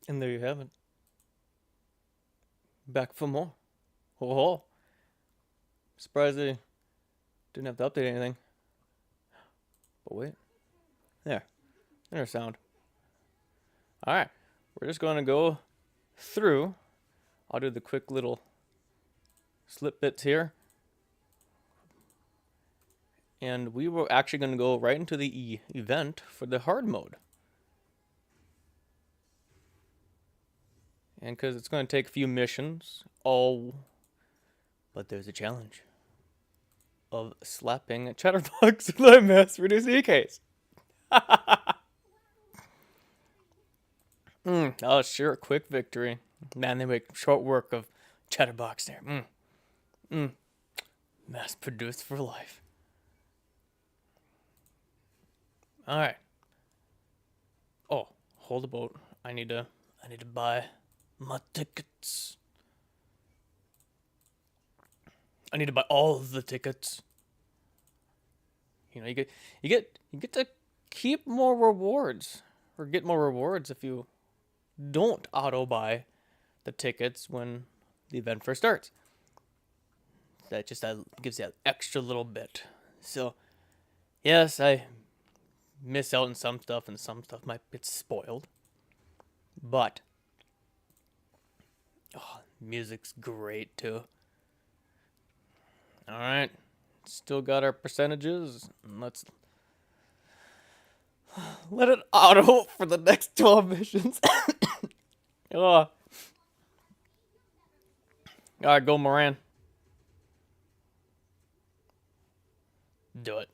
And there you have it. Back for more. Ho ho. Surprised they didn't have to update anything. But wait. There. There's sound. Alright. We're just going to go through. I'll do the quick little slip bits here. And we were actually going to go right into the event for the hard mode. And because it's going to take a few missions, but there's a challenge of slapping chatterbox with a mass-produced case. That was sure a quick victory. Man, they make short work of chatterbox there. Mass-produced for life. Alright. Oh, hold the boat. I need to buy my tickets. I need to buy all the tickets. You know, you get to keep more rewards, or get more rewards if you don't auto buy the tickets when the event first starts. That gives you that extra little bit. So, yes, I miss out on some stuff, and some stuff might get spoiled. But music's great too. All right, still got our percentages. Let's let it auto for the next 12 missions. All right, go Moran. Do it.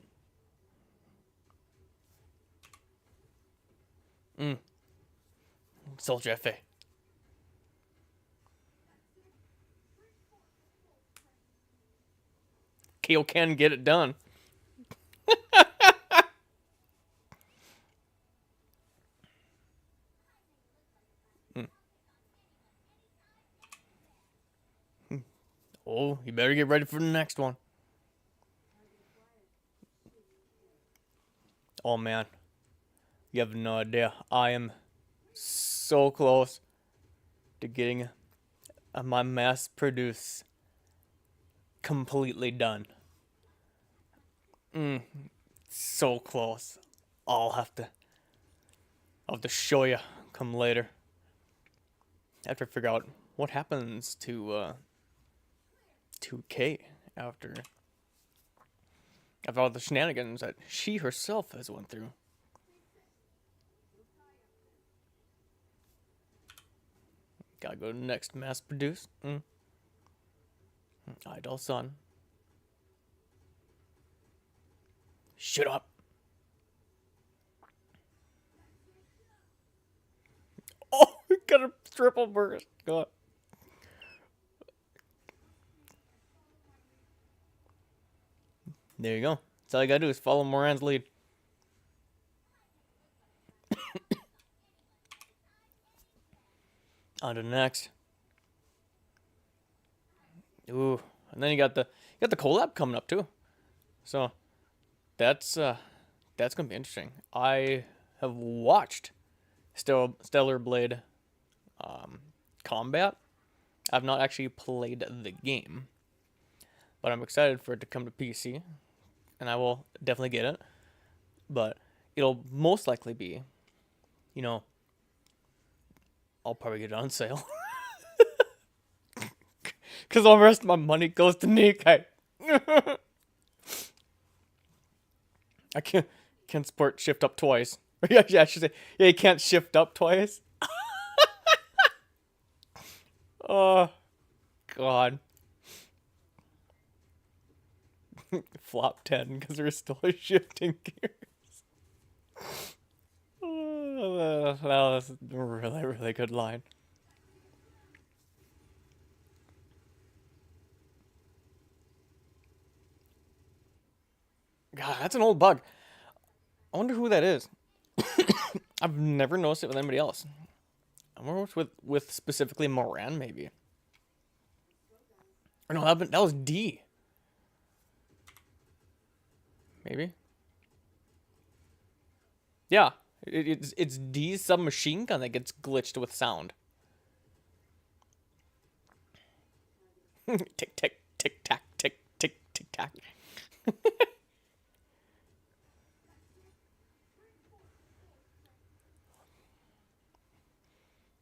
Soldier FA. KO can get it done. Oh, you better get ready for the next one. Oh man, you have no idea. I am so close to getting my mass produce completely done. So close. I'll have to show you come later. I have to figure out what happens to 2K after all the shenanigans that she herself has went through. Gotta go to next mass produce. Idol son. Shut up. Oh, we got a triple burst. God. There you go. That's all you gotta do is follow Moran's lead. On to the next. Ooh, and then you got the collab coming up too. So that's gonna be interesting. I have watched Stellar Blade Combat. I've not actually played the game, but I'm excited for it to come to PC, and I will definitely get it. But it'll most likely be, you know, I'll probably get it on sale. Because all the rest of my money goes to Nikkei. I can't support shift up twice. Yeah, I should say, yeah, you can't shift up twice. Oh, God. Flop 10 because there's still a shifting gears. That was a really, really good line. God, that's an old bug. I wonder who that is. I've never noticed it with anybody else. I wonder if it's with specifically Moran, maybe. Or no, that was D. Maybe. Yeah, It's D's submachine gun that gets glitched with sound. Tick tick tick tack tick tick tick tack.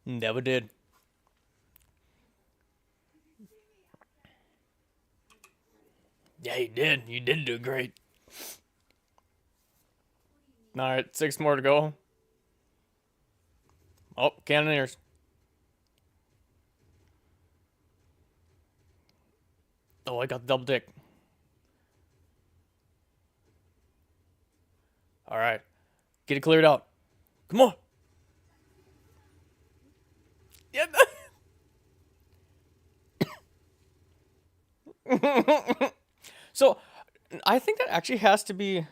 Never did. Yeah, you did. You did do great. All right, 6 more to go. Oh, Cannoneers. Oh, I got the double tick. All right, get it cleared out. Come on. Yeah. So, I think that actually has to be.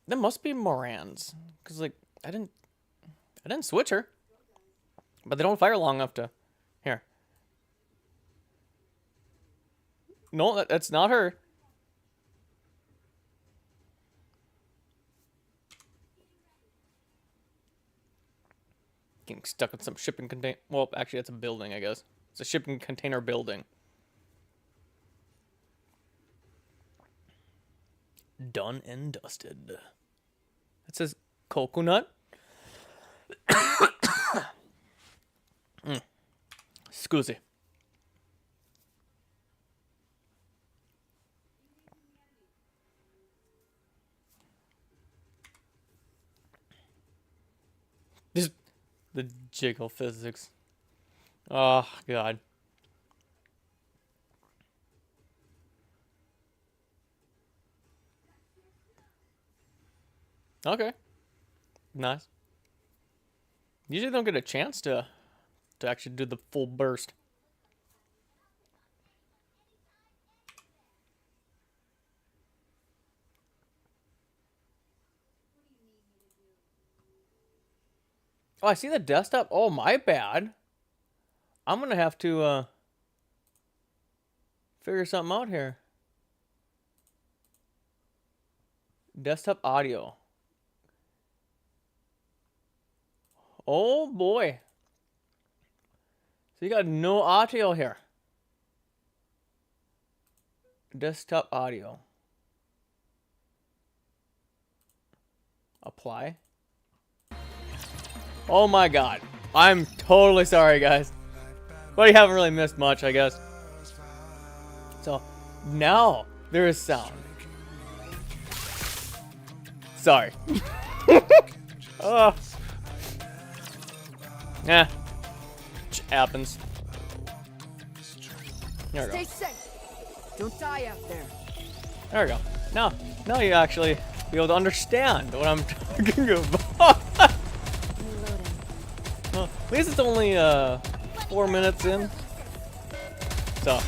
That must be Moran's, cause like I didn't switch her, but they don't fire long enough to. Here. No, that's not her. Getting stuck in some shipping container. Well, actually, that's a building, I guess. It's a shipping container building. Done and dusted. It says coconut. Scusi. Just the jiggle physics. Oh, God. Okay. Nice. Usually don't get a chance to actually do the full burst. Oh, I see the desktop. Oh, my bad. I'm gonna have to figure something out here. Desktop audio. Oh boy. So you got no audio here. Desktop audio. Apply. Oh my God. I'm totally sorry, guys. But you haven't really missed much, I guess. So now there is sound. Sorry. Yeah. Happens. There we go. Stay safe. Don't die out there. There we go. Now you actually be able to understand what I'm talking about. Well, at least it's only 4 minutes in. So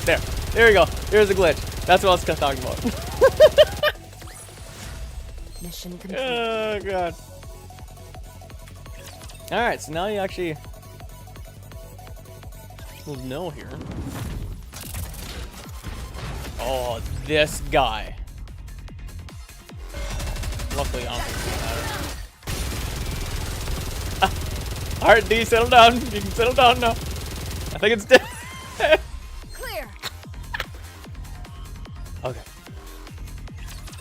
there we go. Here's the glitch. That's what I was talking about. Mission complete. Oh God. All right, so now you actually will know here. Oh, this guy. Luckily, I don't think it matters. Alright, D, settle down. You can settle down now. I think it's dead. Clear. Okay.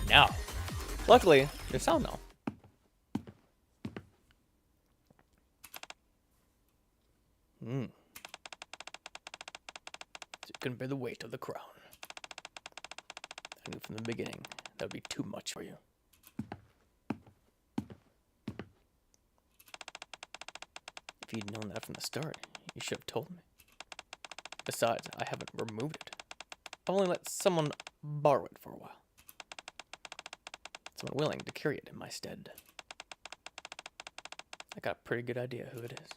Now, luckily, there's sound now. So you can bear the weight of the crown. I knew from the beginning that would be too much for you. If you'd known that from the start, you should have told me. Besides, I haven't removed it. I've only let someone borrow it for a while. Someone willing to carry it in my stead. I got a pretty good idea who it is.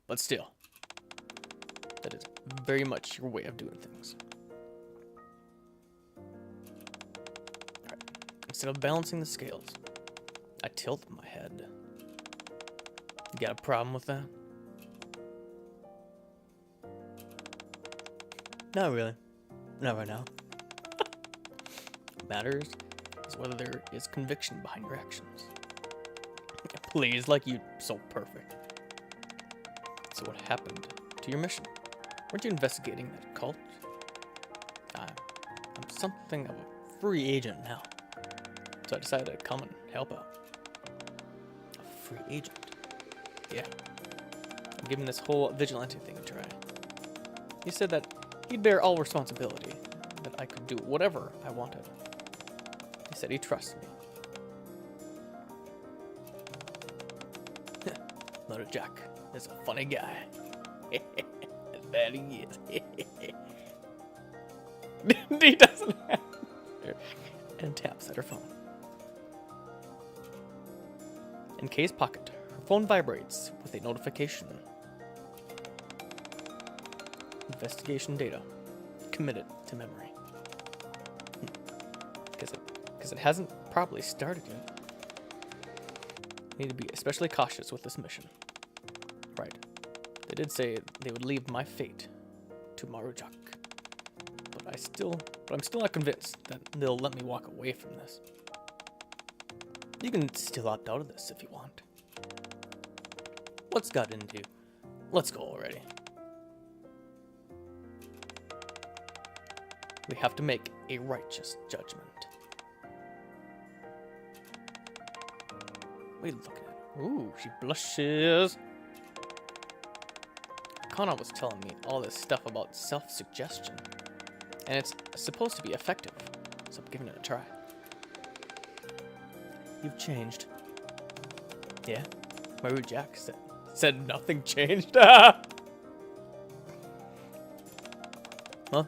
But still, that is very much your way of doing things. Alright, instead of balancing the scales, I tilt my head. You got a problem with that? Not really. Not right now. What matters is whether there is conviction behind your actions. Please, like you, so perfect. So what happened to your mission? Weren't you investigating that cult? I'm something of a free agent now. So I decided to come and help out. A free agent? Yeah. I'm giving this whole vigilante thing a try. He said that he'd bear all responsibility, that I could do whatever I wanted. He said he trusts me. Marujack is a funny guy. That he is. He doesn't have and taps at her phone. In Kay's pocket, her phone vibrates with a notification. Investigation data committed to memory. Because it hasn't properly started yet. Need to be especially cautious with this mission. Right. They did say they would leave my fate to Marujack. But I'm still not convinced that they'll let me walk away from this. You can still opt out of this if you want. What's got into? Let's go already. We have to make a righteous judgment. What are you looking at? Ooh, she blushes. Kana was telling me all this stuff about self-suggestion. And it's supposed to be effective, so I'm giving it a try. You've changed. Yeah? Marujack said nothing changed. Well,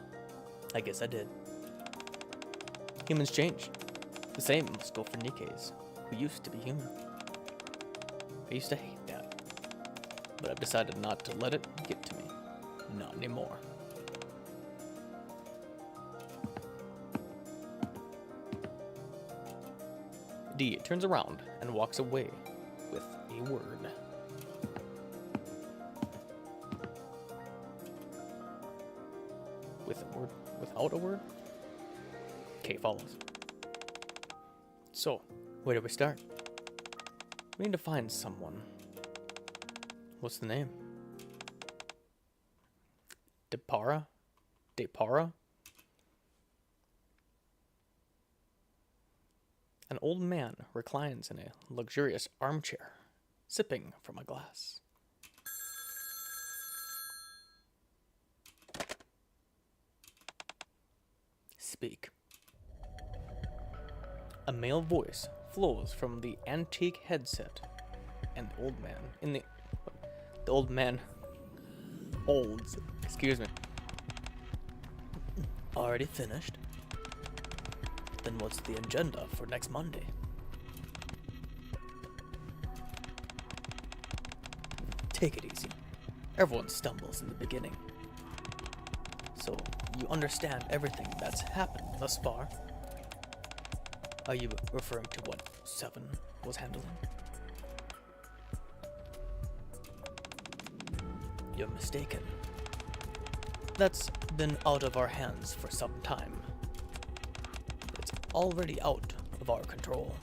I guess I did. Humans change. The same must go for Nikkeis, who used to be human. I used to hate that, but I've decided not to let it get to me. Not anymore. D turns around and walks away with a word. With a word? Without a word? K follows. So, where do we start? We need to find someone. What's the name? Depara? Depara? An old man reclines in a luxurious armchair, sipping from a glass. Speak. A male voice flows from the antique headset, and the old man holds. Excuse me. Already finished? Then what's the agenda for next Monday? Take it easy. Everyone stumbles in the beginning. So, you understand everything that's happened thus far? Are you referring to what Seven was handling? You're mistaken. That's been out of our hands for some time. It's already out of our control.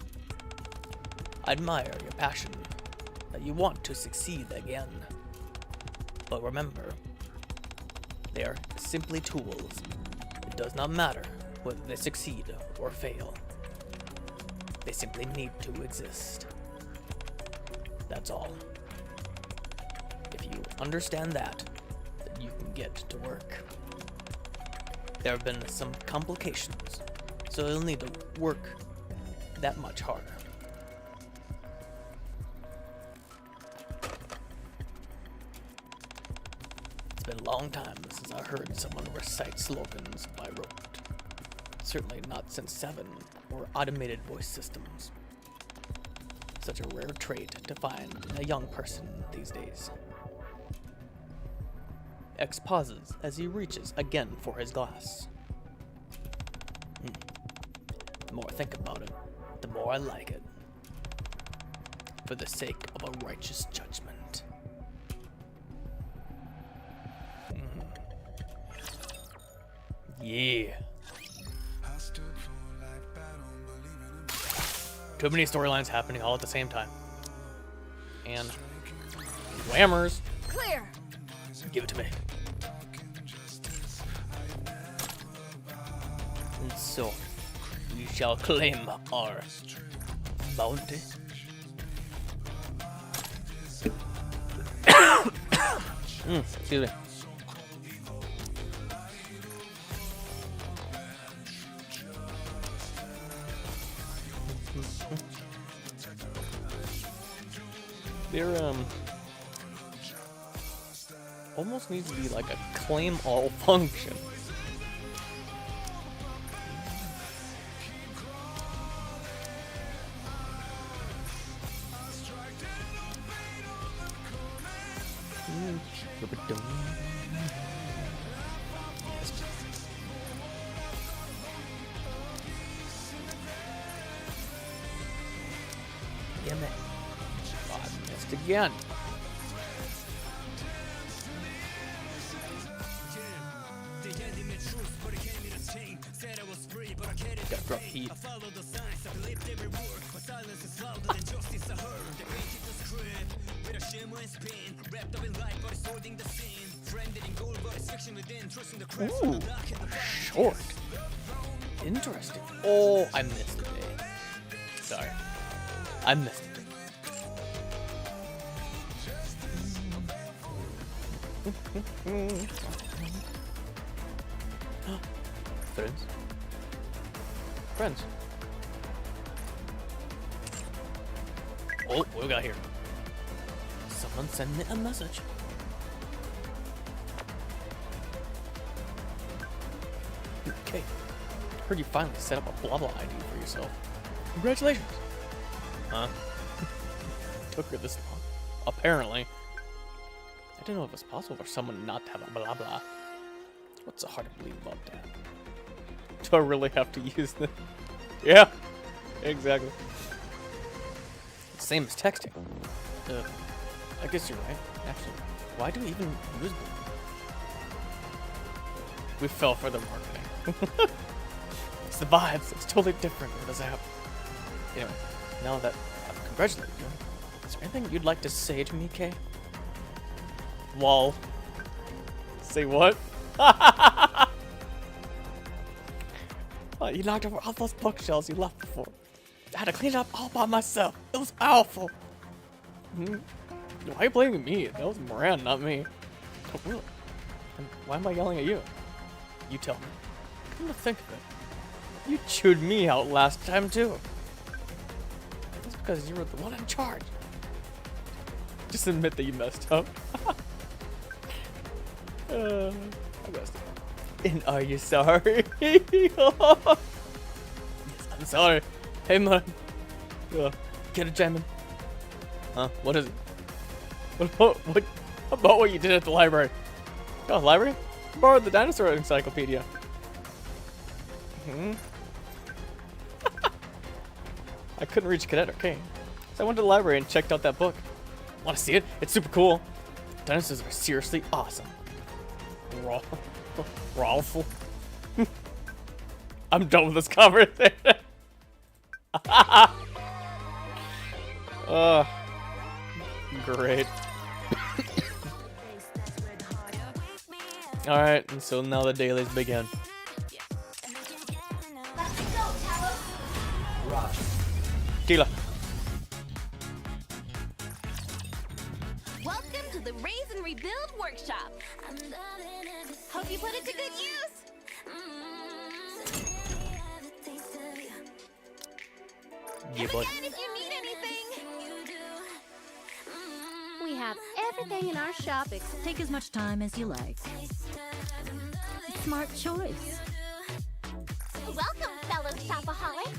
I admire your passion, that you want to succeed again. But remember, they are simply tools. It does not matter whether they succeed or fail. They simply need to exist. That's all. If you understand that, then you can get to work. There have been some complications, so you'll need to work that much harder. It's been a long time since I heard someone recite slogans by rote. Certainly not since Seven or automated voice systems. Such a rare trait to find in a young person these days. X pauses as he reaches again for his glass. The more I think about it, the more I like it. For the sake of a righteous judgment. Yeah. I stood for life, I don't believe in Too many storylines happening all at the same time. And whammers. Clear. Give it to me. And so, we shall claim our bounty. Excuse me. There almost needs to be like a claim all function. Damn it. God, missed again. Gotta drop heat. Ooh, short. Interesting. Oh, I missed it. Sorry. I missed it. Friends. Friends. Oh, what we got here? Someone send me a message. Okay. Heard you finally set up a blah blah ID for yourself. Congratulations. Huh? Took her this long. Apparently. I didn't know if it was possible for someone not to have a blah blah. What's so hard to believe about that? Do I really have to use this? Yeah, exactly. Same as texting. I guess you're right. Actually, why do we even use them? We fell for the marketing. It's the vibes. It's totally different with this app. Anyway, now that I've congratulated you, is there anything you'd like to say to me, Kay? Lol. Say what? You knocked over all those bookshelves you left before. I had to clean it up all by myself. It was awful. Why are you blaming me? That was Moran, not me. Oh, really? And why am I yelling at you? You tell me. Come to think of it, you chewed me out last time too. That's because you were the one in charge. Just admit that you messed up. I messed up. And are you sorry? Yes, I'm sorry. Hey, man. Get a jamming. Huh? What is it? What about what you did at the library? Oh, library? I borrowed the dinosaur encyclopedia. I couldn't reach Cadet Arcane, so I went to the library and checked out that book. Want to see it? It's super cool. Dinosaurs are seriously awesome. Rawful. I'm done with this conversation. Great. Alright, and so now the dailies begin. Tila. Welcome to the Raise and Rebuild Workshop. Hope you put it to good use. Yeah, bud. And if you need anything, we have everything in our shop. Take as much time as you like. Smart choice. Welcome, fellow shopaholic.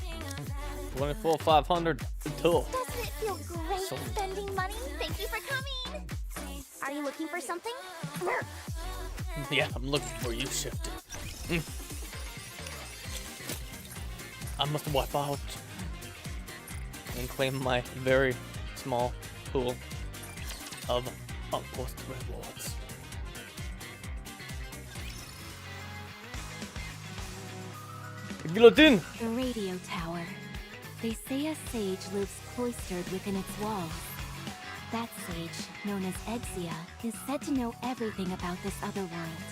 24,500 until. Doesn't it feel great So- spending money? Thank you for coming. Are you looking for something? Yeah, I'm looking for you, Shifty. I must wipe out and claim my very small pool of outpost rewards. Guillotine! The radio tower. They say a sage lives cloistered within its walls. That sage, known as Exia, is said to know everything about this other world.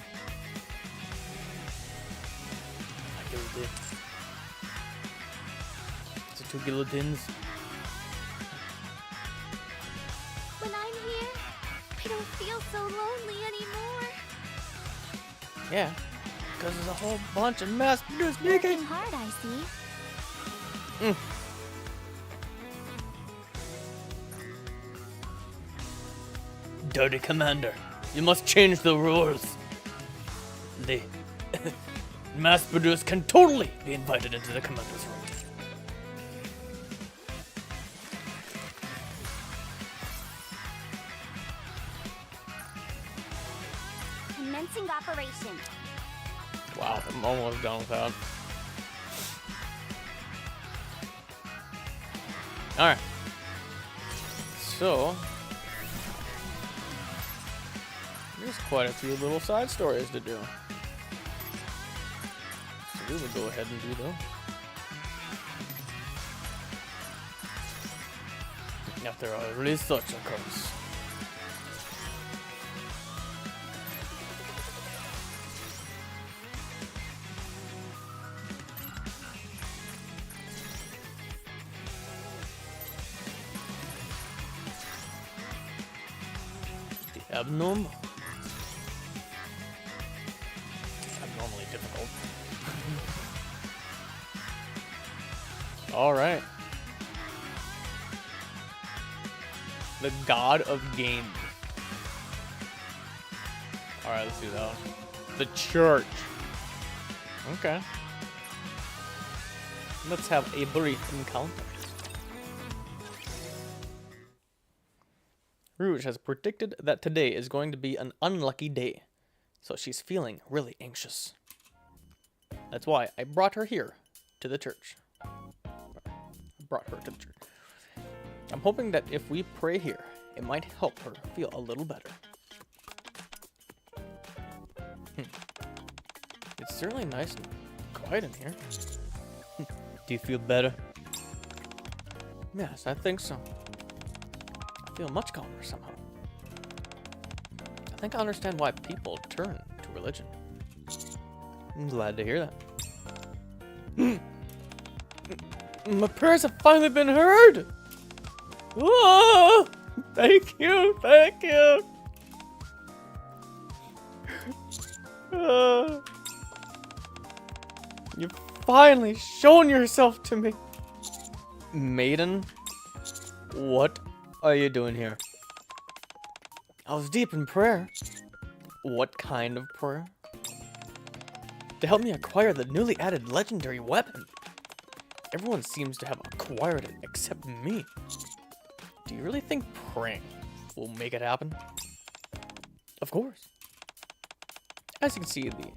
Is it 2 guillotines? When I'm here, I don't feel so lonely anymore. Yeah, because there's a whole bunch of mass-produced Working niggas. hard, I see. Dirty Commander, you must change the rules. The mass-produced can totally be invited into the commander's room. Commencing operation. Wow, I'm almost done with that. Alright. So, there's quite a few little side stories to do. So we will go ahead and do those. If there are really such a course. The abnormal. Abnormally difficult. Alright. The God of Games. Alright, let's do that one. The Church. Okay. Let's have a brief encounter. Rouge has predicted that today is going to be an unlucky day, so she's feeling really anxious. That's why I brought her here to the church. I'm hoping that if we pray here, it might help her feel a little better. It's certainly nice and quiet in here. Do you feel better? Yes, I think so. I feel much calmer somehow. I think I understand why people turn to religion. I'm glad to hear that. My prayers have finally been heard! Whoa! Thank you, thank you! You've finally shown yourself to me! Maiden? What are you doing here? I was deep in prayer. What kind of prayer? To help me acquire the newly added legendary weapon. Everyone seems to have acquired it except me. Do you really think praying will make it happen? Of course. As you can see, the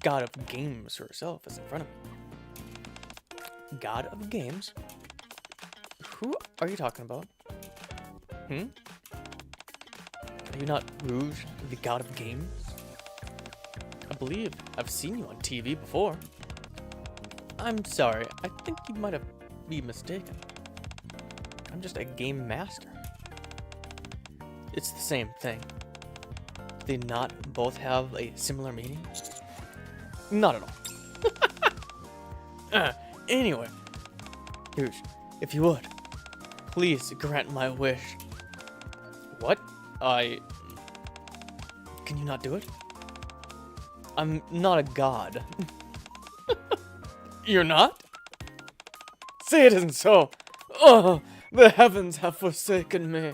God of Games herself is in front of me. God of Games? Who are you talking about? Are you not Rouge, the God of Games? I believe I've seen you on TV before. I'm sorry, I think you might have been mistaken. I'm just a game master. It's the same thing. Do they not both have a similar meaning? Not at all. Anyway, Rouge, if you would, please grant my wish. What? Can you not do it? I'm not a god. You're not? Say it isn't so. Oh, the heavens have forsaken me.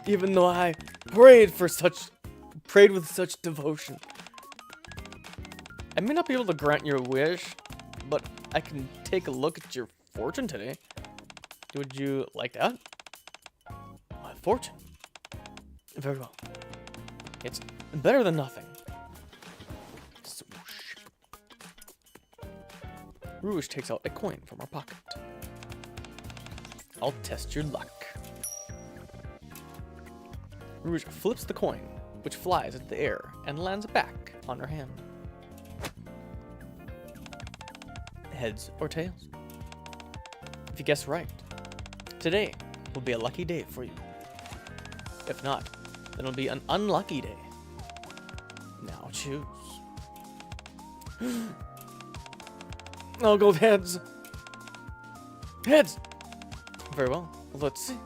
Even though I prayed with such devotion. I may not be able to grant your wish, but I can take a look at your fortune today. Would you like that? My fortune? Very well. It's better than nothing. Swoosh. Rouge takes out a coin from her pocket. I'll test your luck. Rouge flips the coin, which flies into the air and lands back on her hand. Heads or tails? If you guess right, today will be a lucky day for you. If not, then it'll be an unlucky day. Now choose. I'll go with heads. Heads! Very well. Let's see.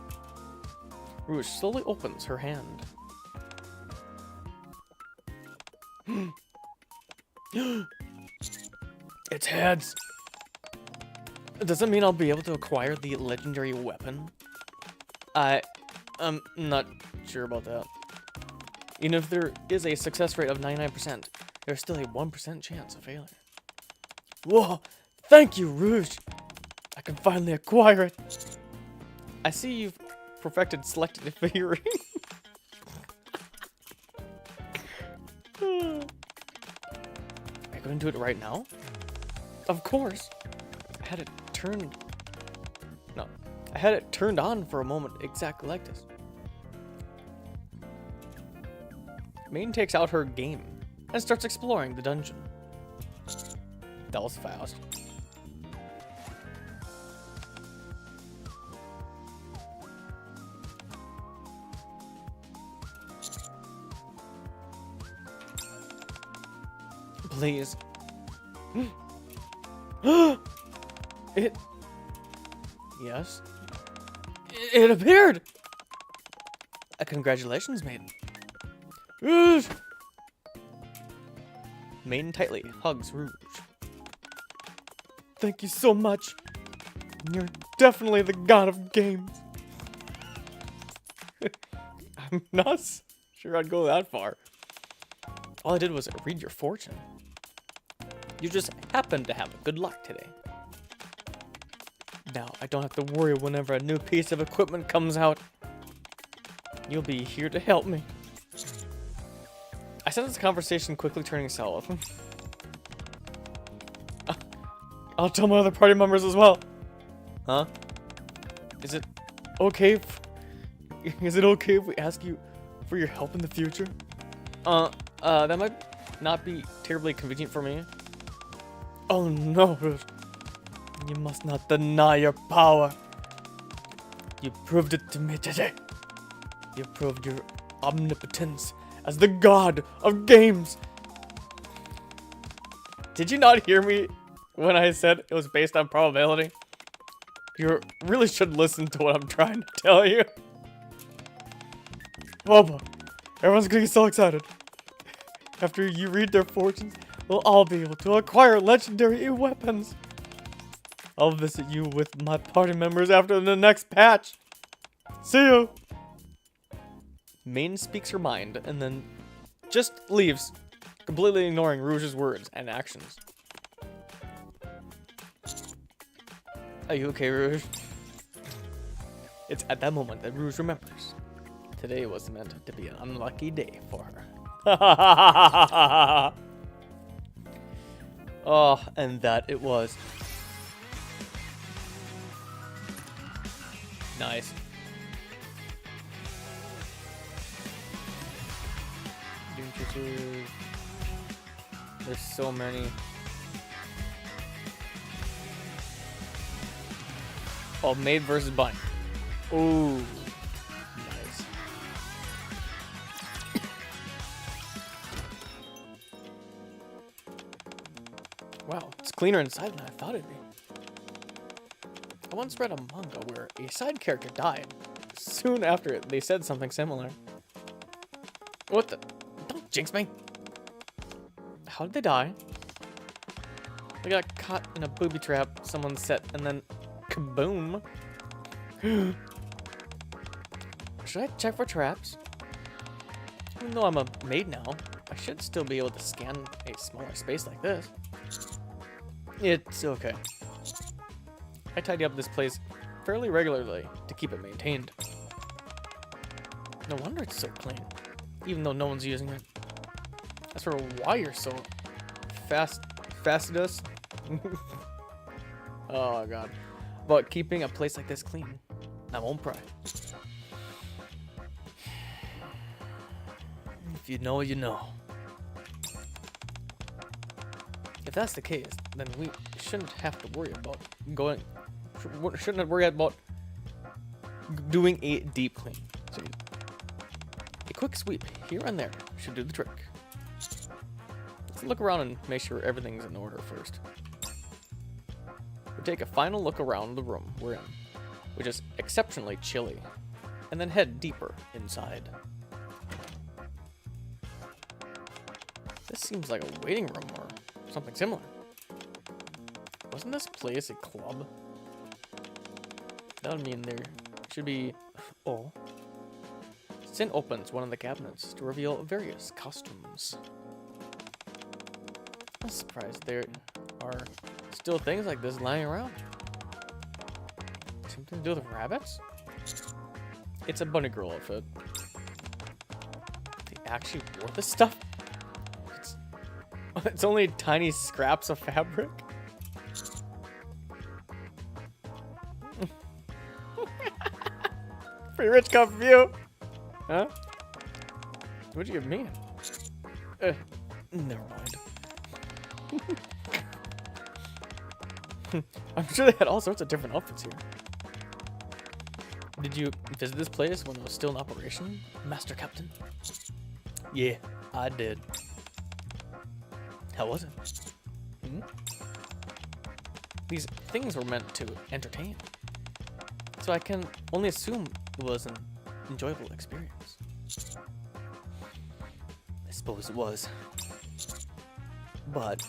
Rouge slowly opens her hand. It's heads. Does that mean I'll be able to acquire the legendary weapon? I'm not sure about that. Even if there is a success rate of 99%, there's still a 1% chance of failure. Whoa! Thank you, Rouge! I can finally acquire it! I see you've perfected selected figurine. Are you going to do it right now? Of course! I had it turned... No. I had it turned on for a moment, exactly like this. Main takes out her game and starts exploring the dungeon. That was fast. Please. It... Yes? It appeared! Congratulations, maiden. Rouge! Maiden tightly hugs Rouge. Thank you so much. You're definitely the god of games. I'm not sure I'd go that far. All I did was read your fortune. You just happened to have good luck today. Now, I don't have to worry whenever a new piece of equipment comes out. You'll be here to help me. I sense the conversation quickly turning south. I'll tell my other party members as well. Huh? Is it okay if we ask you for your help in the future? That might not be terribly convenient for me. Oh no, you must not deny your power. You proved it to me today. You proved your omnipotence as the god of games. Did you not hear me when I said it was based on probability? You really should listen to what I'm trying to tell you. Boba, everyone's gonna get so excited. After you read their fortunes, we'll all be able to acquire legendary weapons. I'll visit you with my party members after the next patch. See you. Main speaks her mind and then just leaves, completely ignoring Rouge's words and actions. Are you okay, Rouge? It's at that moment that Rouge remembers. Today was meant to be an unlucky day for her. Oh, and that it was. Nice. There's so many. Oh, maid versus bunny. Ooh. Nice. Wow, it's cleaner inside than I thought it'd be. I once read a manga where a side character died. Soon after it, they said something similar. What the? Don't jinx me. How did they die? They got caught in a booby trap someone set and then kaboom. Should I check for traps? Even though I'm a maid now, I should still be able to scan a smaller space like this. It's okay. I tidy up this place fairly regularly to keep it maintained. No wonder it's so clean, even though no one's using it. As for why you're so fastidious. Oh god. But keeping a place like this clean, I won't pry. If you know, you know. If that's the case, then we shouldn't have to worry about going shouldn't worry about doing a deep clean. So a quick sweep here and there should do the trick. Let's look around and make sure everything's in order first. We take a final look around the room we're in, which is exceptionally chilly, and then head deeper inside. This seems like a waiting room or something similar. Wasn't this place a club? That would mean there should be... Oh. Sin opens one of the cabinets to reveal various costumes. I'm surprised there are still things like this lying around. Something to do with rabbits? It's a bunny girl outfit. They actually wore this stuff? It's only tiny scraps of fabric? Pretty rich cup of you. Huh? What do you mean? Never mind. I'm sure they had all sorts of different outfits here. Did you visit this place when it was still in operation, Master Captain? Yeah, I did. How was it? Hmm? These things were meant to entertain, so I can only assume it was an enjoyable experience. I suppose it was. But,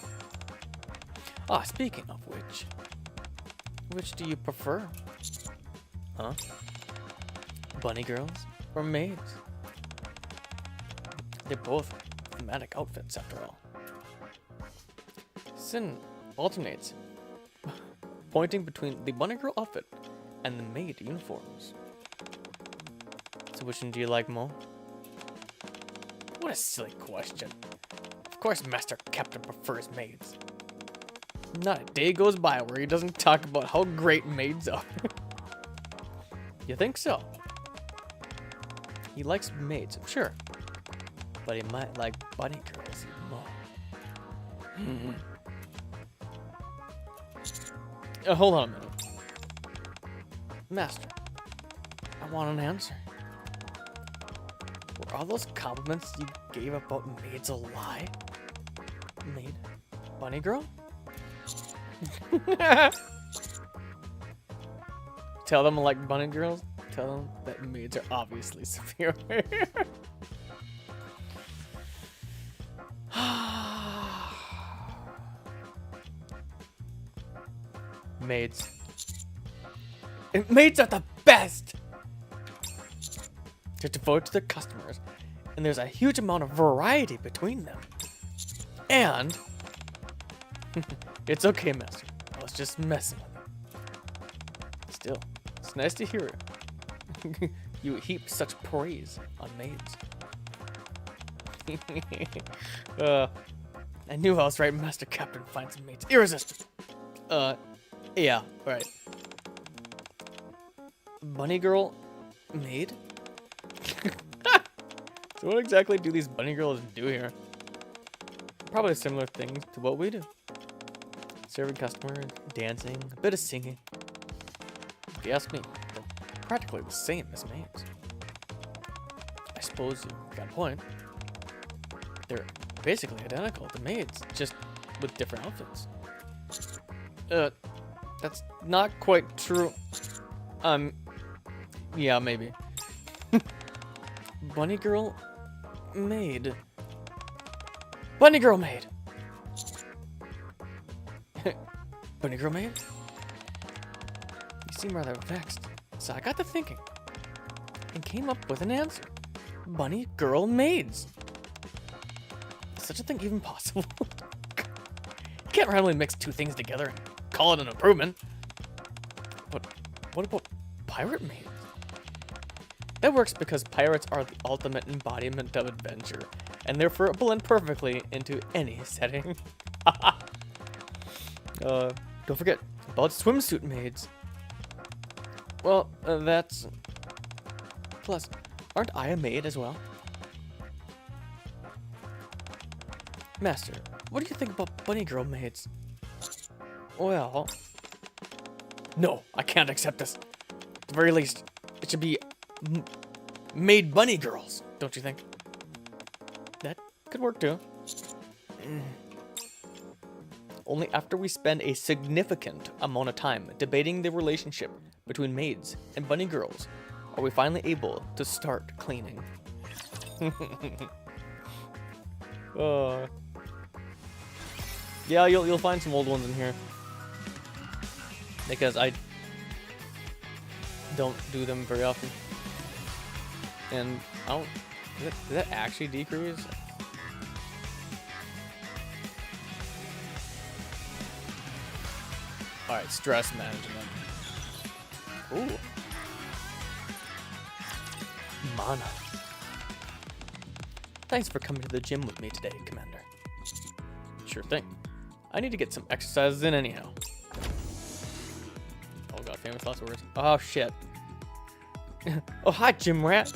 speaking of which do you prefer? Huh? Bunny girls or maids? They're both thematic outfits after all. Sin alternates, pointing between the bunny girl outfit and the maid uniforms. So which one do you like more? What a silly question. Of course Master Captain prefers maids. Not a day goes by where he doesn't talk about how great maids are. You think so? He likes maids, sure. But he might like bunny girls even more. Hold on a minute. Master, I want an answer. Were all those compliments you gave about maids a lie? Maid? Bunny girl? Tell them I like bunny girls. Tell them that maids are obviously superior. Maids. And maids are the best! They're devoted to their customers, and there's a huge amount of variety between them. And... It's okay, Master. I was just messing with you. Still, it's nice to hear it. You heap such praise on maids. I knew I was right. Master Captain finds maids irresistible. Yeah, right. Bunny girl maid? So what exactly do these bunny girls do here? Probably similar things to what we do. Serving customers, dancing, a bit of singing. If you ask me, they're practically the same as maids. I suppose you got a point. They're basically identical to maids, just with different outfits. That's not quite true. Yeah, maybe. Bunny girl maid. Bunny girl maid. Bunny girl maid? You seem rather vexed, so I got to thinking and came up with an answer. Bunny girl maids. Is such a thing even possible? You can't randomly mix two things together and call it an improvement. But what about pirate maids? That works because pirates are the ultimate embodiment of adventure, and therefore blend perfectly into any setting. Don't forget about swimsuit maids. Well, that's... Plus, aren't I a maid as well? Master, what do you think about bunny girl maids? Well, No, I can't accept this. At the very least, it should be made bunny girls, don't you think? That could work too. Only after we spend a significant amount of time debating the relationship between maids and bunny girls are we finally able to start cleaning. Yeah, you'll find some old ones in here. Because I don't do them very often. And I don't... Did that actually decrease? Alright, stress management. Ooh. Mana. Thanks for coming to the gym with me today, Commander. Sure thing. I need to get some exercises in anyhow. Oh god, famous last words. Oh shit. Oh hi, gym rat.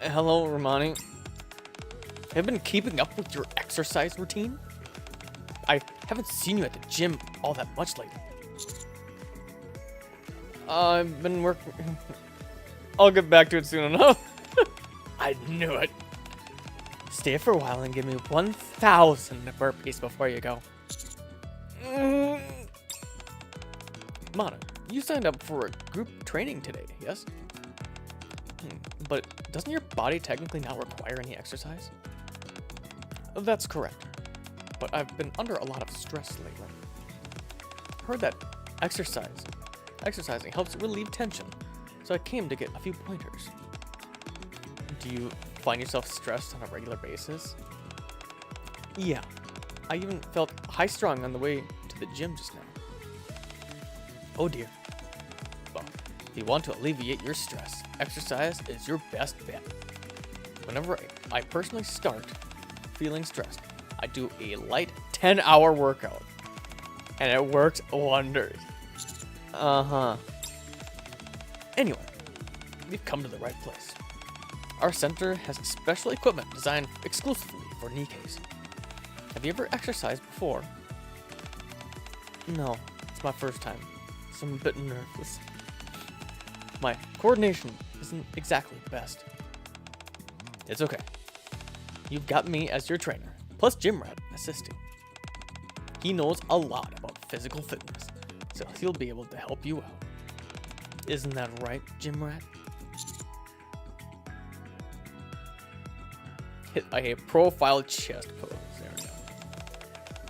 Hello, Romani. Have you been keeping up with your exercise routine? I haven't seen you at the gym all that much lately. I've been working. I'll get back to it soon enough. I knew it. Stay for a while and give me 1,000 burpees before you go. Mana, you signed up for a group training today, yes? But doesn't your body technically not require any exercise? That's correct. But I've been under a lot of stress lately. Heard that exercising helps relieve tension, so I came to get a few pointers. Do you find yourself stressed on a regular basis? Yeah, I even felt high-strung on the way to the gym just now. Oh dear. Well, if you want to alleviate your stress, exercise is your best bet. Whenever I personally start feeling stressed, I do a light 10-hour workout, and it works wonders. Anyway, we've come to the right place. Our center has special equipment designed exclusively for Nikes. Have you ever exercised before? No, it's my first time, so I'm a bit nervous. My coordination isn't exactly the best. It's okay. You've got me as your trainer, plus Gym Rat assisting. He knows a lot about physical fitness, so he'll be able to help you out. Isn't that right, Gym Rat? Hit a profile chest pose. There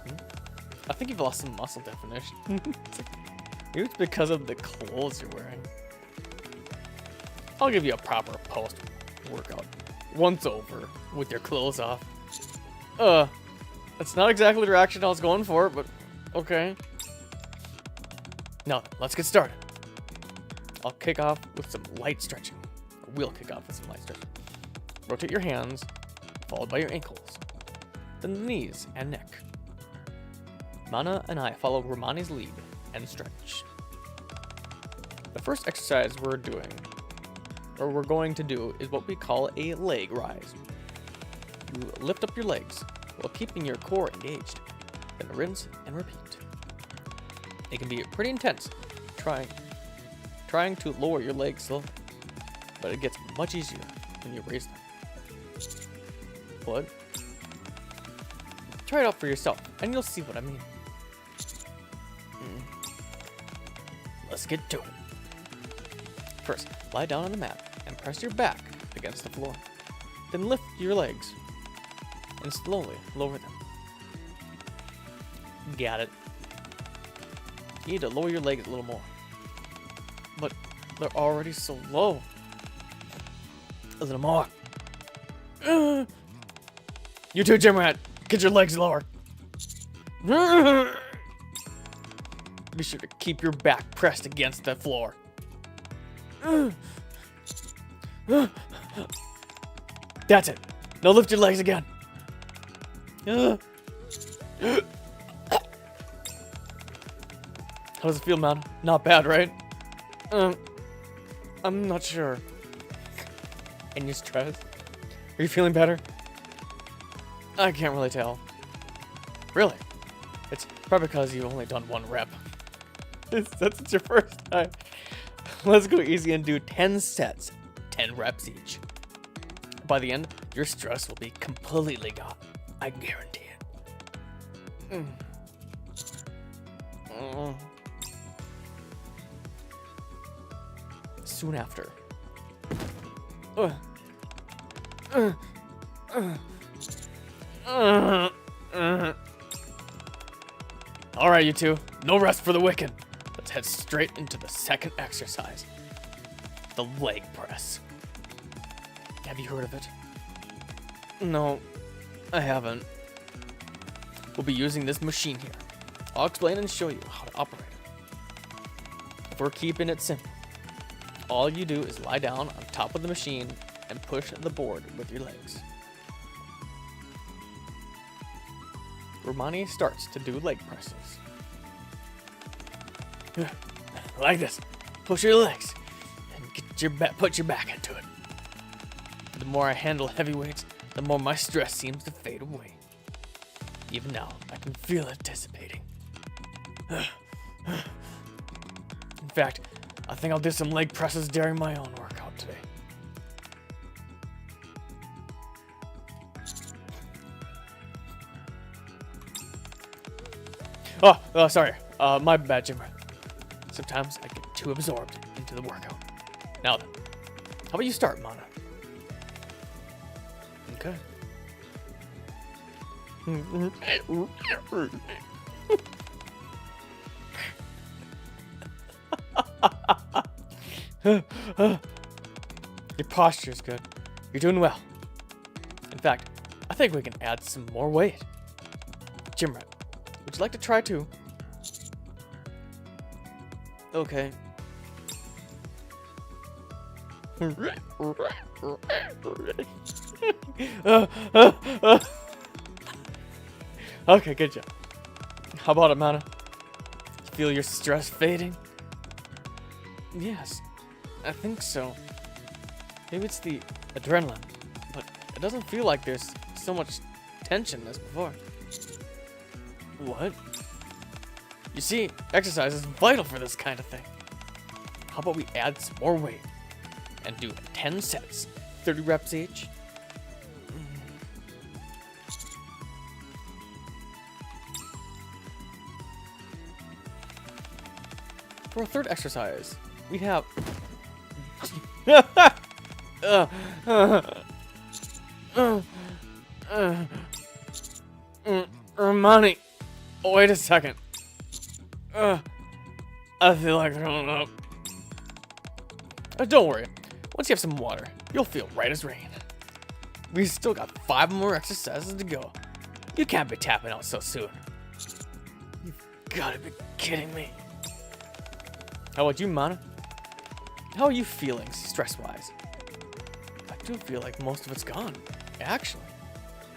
we go. I think you've lost some muscle definition. Maybe it's because of the clothes you're wearing. I'll give you a proper post-workout once over with your clothes off. That's not exactly the reaction I was going for, but okay. Now, let's get started. I'll kick off with some light stretching. Or we'll kick off with some light stretching. Rotate your hands, followed by your ankles, then the knees and neck. Mana and I follow Romani's lead and stretch. The first exercise we're going to do is what we call a leg rise. You lift up your legs while keeping your core engaged, then rinse and repeat. It can be pretty intense, trying to lower your legs slowly, but it gets much easier when you raise them. But try it out for yourself, and you'll see what I mean. Let's get to it. First, lie down on the mat and press your back against the floor. Then lift your legs and slowly lower them. Got it. You need to lower your legs a little more. But they're already so low. A little more. You too, Gym Rat. Get your legs lower. Be sure to keep your back pressed against the floor. That's it. Now lift your legs again. How does it feel, man? Not bad, right? I'm not sure. And you stressed? Are you feeling better? I can't really tell. Really? It's probably because you've only done one rep. That's your first time. Let's go easy and do 10 sets, 10 reps each. By the end, your stress will be completely gone. I guarantee it. Soon after. Alright, you two. No rest for the wicked. Let's head straight into the second exercise. The leg press. Have you heard of it? No, I haven't. We'll be using this machine here. I'll explain and show you how to operate it. If we're keeping it simple, all you do is lie down on top of the machine and push the board with your legs. Romani starts to do leg presses. Like this. Push your legs and put your back into it. The more I handle heavy weights, the more my stress seems to fade away. Even now, I can feel it dissipating. In fact, I think I'll do some leg presses during my own workout today. Oh, sorry. My bad, Jimmer. Sometimes I get too absorbed into the workout. Now then, how about you start, Mana? Okay. Your posture is good. You're doing well. In fact, I think we can add some more weight. Jimrat, would you like to try too? Okay. Okay, good job. How about it, Mana? Feel your stress fading? Yes, I think so. Maybe it's the adrenaline, but it doesn't feel like there's so much tension as before. What? You see, exercise is vital for this kind of thing. How about we add some more weight and do 10 sets, 30 reps each? For our third exercise, we have... Romani, wait a second. I feel like throwing up. Don't worry. Once you have some water, you'll feel right as rain. We still got 5 more exercises to go. You can't be tapping out so soon. You've gotta be kidding me. How about you, Mana? How are you feeling stress-wise? I do feel like most of it's gone, actually.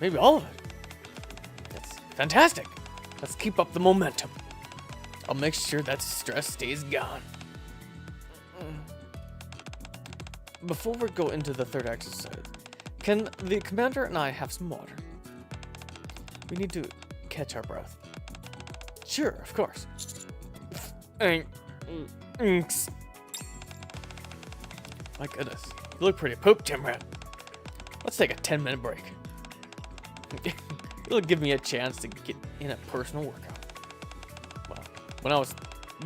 Maybe all of it. That's fantastic. Let's keep up the momentum. I'll make sure that stress stays gone. Before we go into the third exercise, can the commander and I have some water? We need to catch our breath. Sure, of course. Thanks. My goodness, you look pretty pooped, Timrat. Let's take a 10-minute break. It'll give me a chance to get in a personal workout. Well, when I was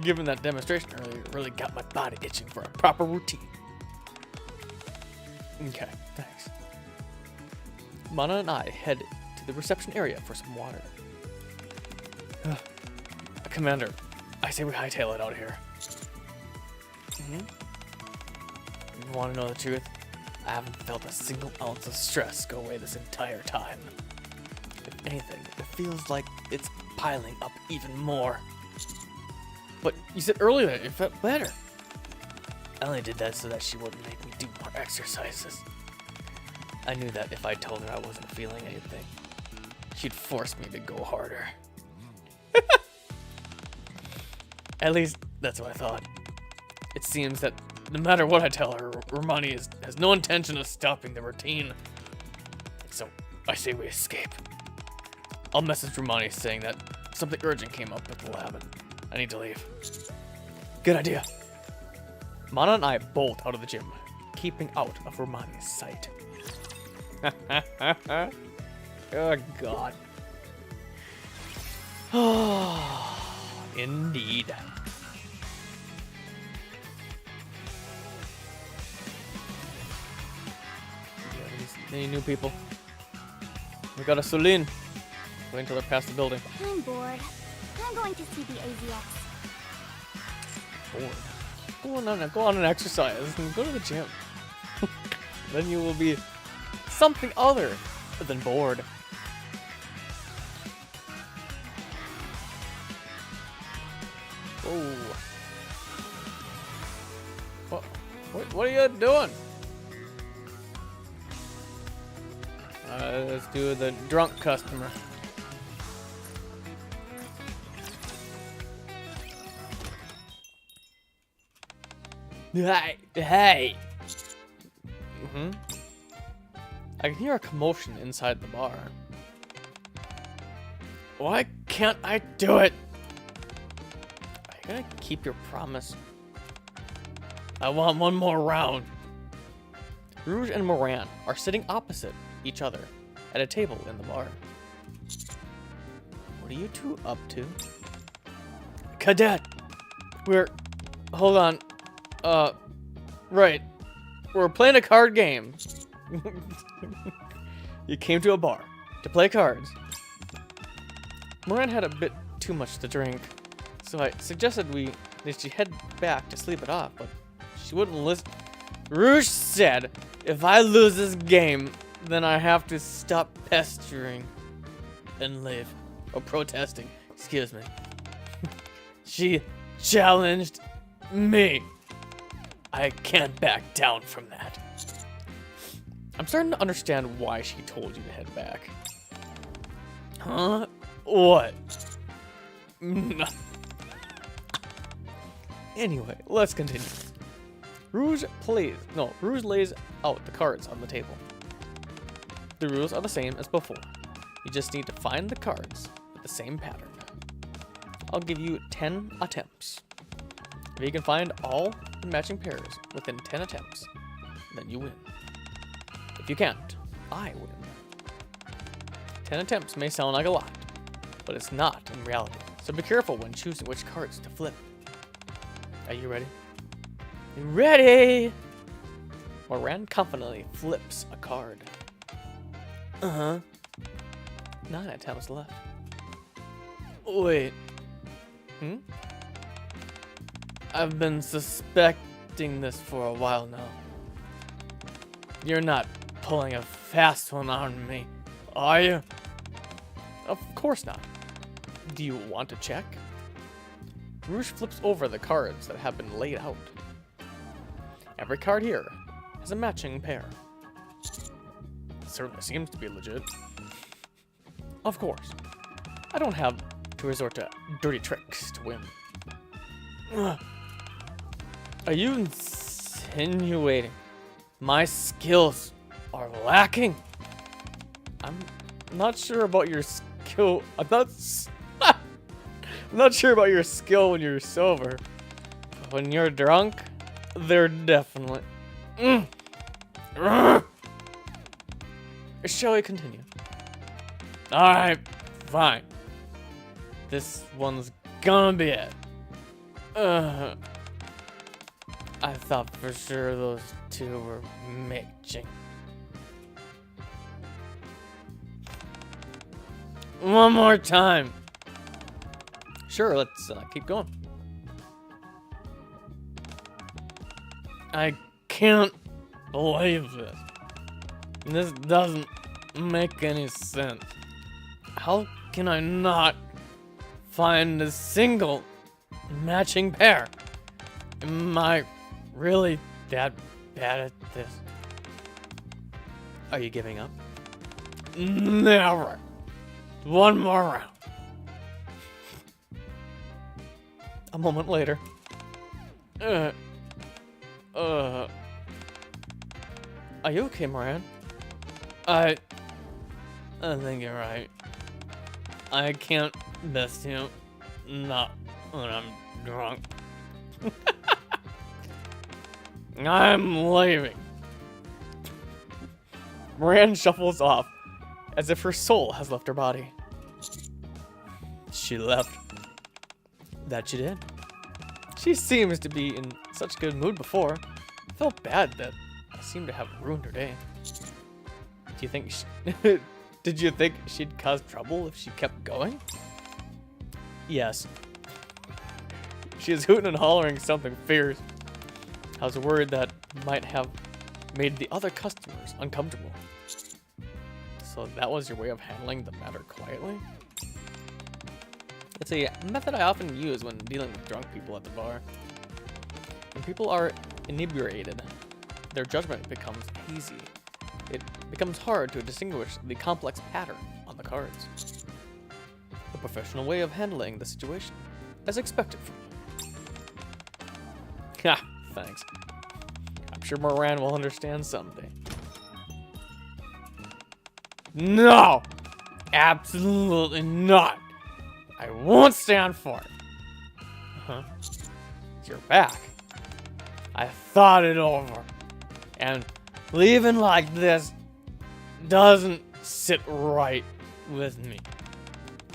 given that demonstration earlier, it really got my body itching for a proper routine. Okay, thanks. Mana and I head to the reception area for some water. Commander, I say we hightail it out here. You want to know the truth? I haven't felt a single ounce of stress go away this entire time. If anything, it feels like it's piling up even more. But you said earlier that it felt better. I only did that so that she wouldn't make me do more exercises. I knew that if I told her I wasn't feeling anything, she'd force me to go harder. At least, that's what I thought. It seems that no matter what I tell her, Romani has no intention of stopping the routine. So, I say we escape. I'll message Romani saying that something urgent came up at the lab and I need to leave. Good idea. Mana and I bolt out of the gym, keeping out of Romani's sight. Oh, God. Indeed. Any new people? We got a Celine. Wait until they're past the building. I'm bored. I'm going to see the AZX. Bored? Go on and exercise and go to the gym. Then you will be something other than bored. Oh. What are you doing? Let's do the drunk customer. Hey. I can hear a commotion inside the bar. Why can't I do it? Are you gonna keep your promise? I want one more round. Rouge and Moran are sitting opposite each other at a table in the bar. What are you two up to? Cadet! Hold on. Right. We're playing a card game. You came to a bar to play cards. Moran had a bit too much to drink, so I suggested that she head back to sleep it off, but she wouldn't listen. Rouge said, if I lose this game, then I have to stop pestering and leave. Or protesting, excuse me. She challenged me. I can't back down from that. I'm starting to understand why she told you to head back. Huh? What? Anyway, let's continue. Rouge lays out the cards on the table. The rules are the same as before. You just need to find the cards with the same pattern. I'll give you 10 attempts. If you can find all the matching pairs within 10 attempts, then you win. If you can't, I win. 10 attempts may sound like a lot, but it's not in reality. So be careful when choosing which cards to flip. Are you ready? You ready? Moran confidently flips a card. 9 attempts left. Wait. I've been suspecting this for a while now. You're not pulling a fast one on me, are you? Of course not. Do you want to check? Rouge flips over the cards that have been laid out. Every card here has a matching pair. Certainly seems to be legit. Of course, I don't have to resort to dirty tricks to win. Are you insinuating my skills are lacking? I'm not sure about your skill. I'm not sure about your skill when you're sober. But when you're drunk, they're definitely. Shall we continue? Alright, fine. This one's gonna be it. I thought for sure those two were matching. One more time. Sure, let's keep going. I can't believe this. This doesn't make any sense. How can I not find a single matching pair? Am I really that bad at this? Are you giving up? Never. One more round. A moment later. Are you okay, Moran? I think you're right. I can't miss you. Not when I'm drunk. I'm leaving. Moran shuffles off, as if her soul has left her body. She left. That she did. She seems to be in such good mood before. I felt bad that I seemed to have ruined her day. Do you think did you think she'd cause trouble if she kept going? Yes. She is hooting and hollering something fierce. I was worried that might have made the other customers uncomfortable. So that was your way of handling the matter quietly? It's a method I often use when dealing with drunk people at the bar. When people are inebriated, their judgment becomes hazy. It becomes hard to distinguish the complex pattern on the cards. The professional way of handling the situation, as expected from you. Ha, thanks. I'm sure Moran will understand someday. No! Absolutely not! I won't stand for it. Huh? You're back. I thought it over. And leaving like this doesn't sit right with me.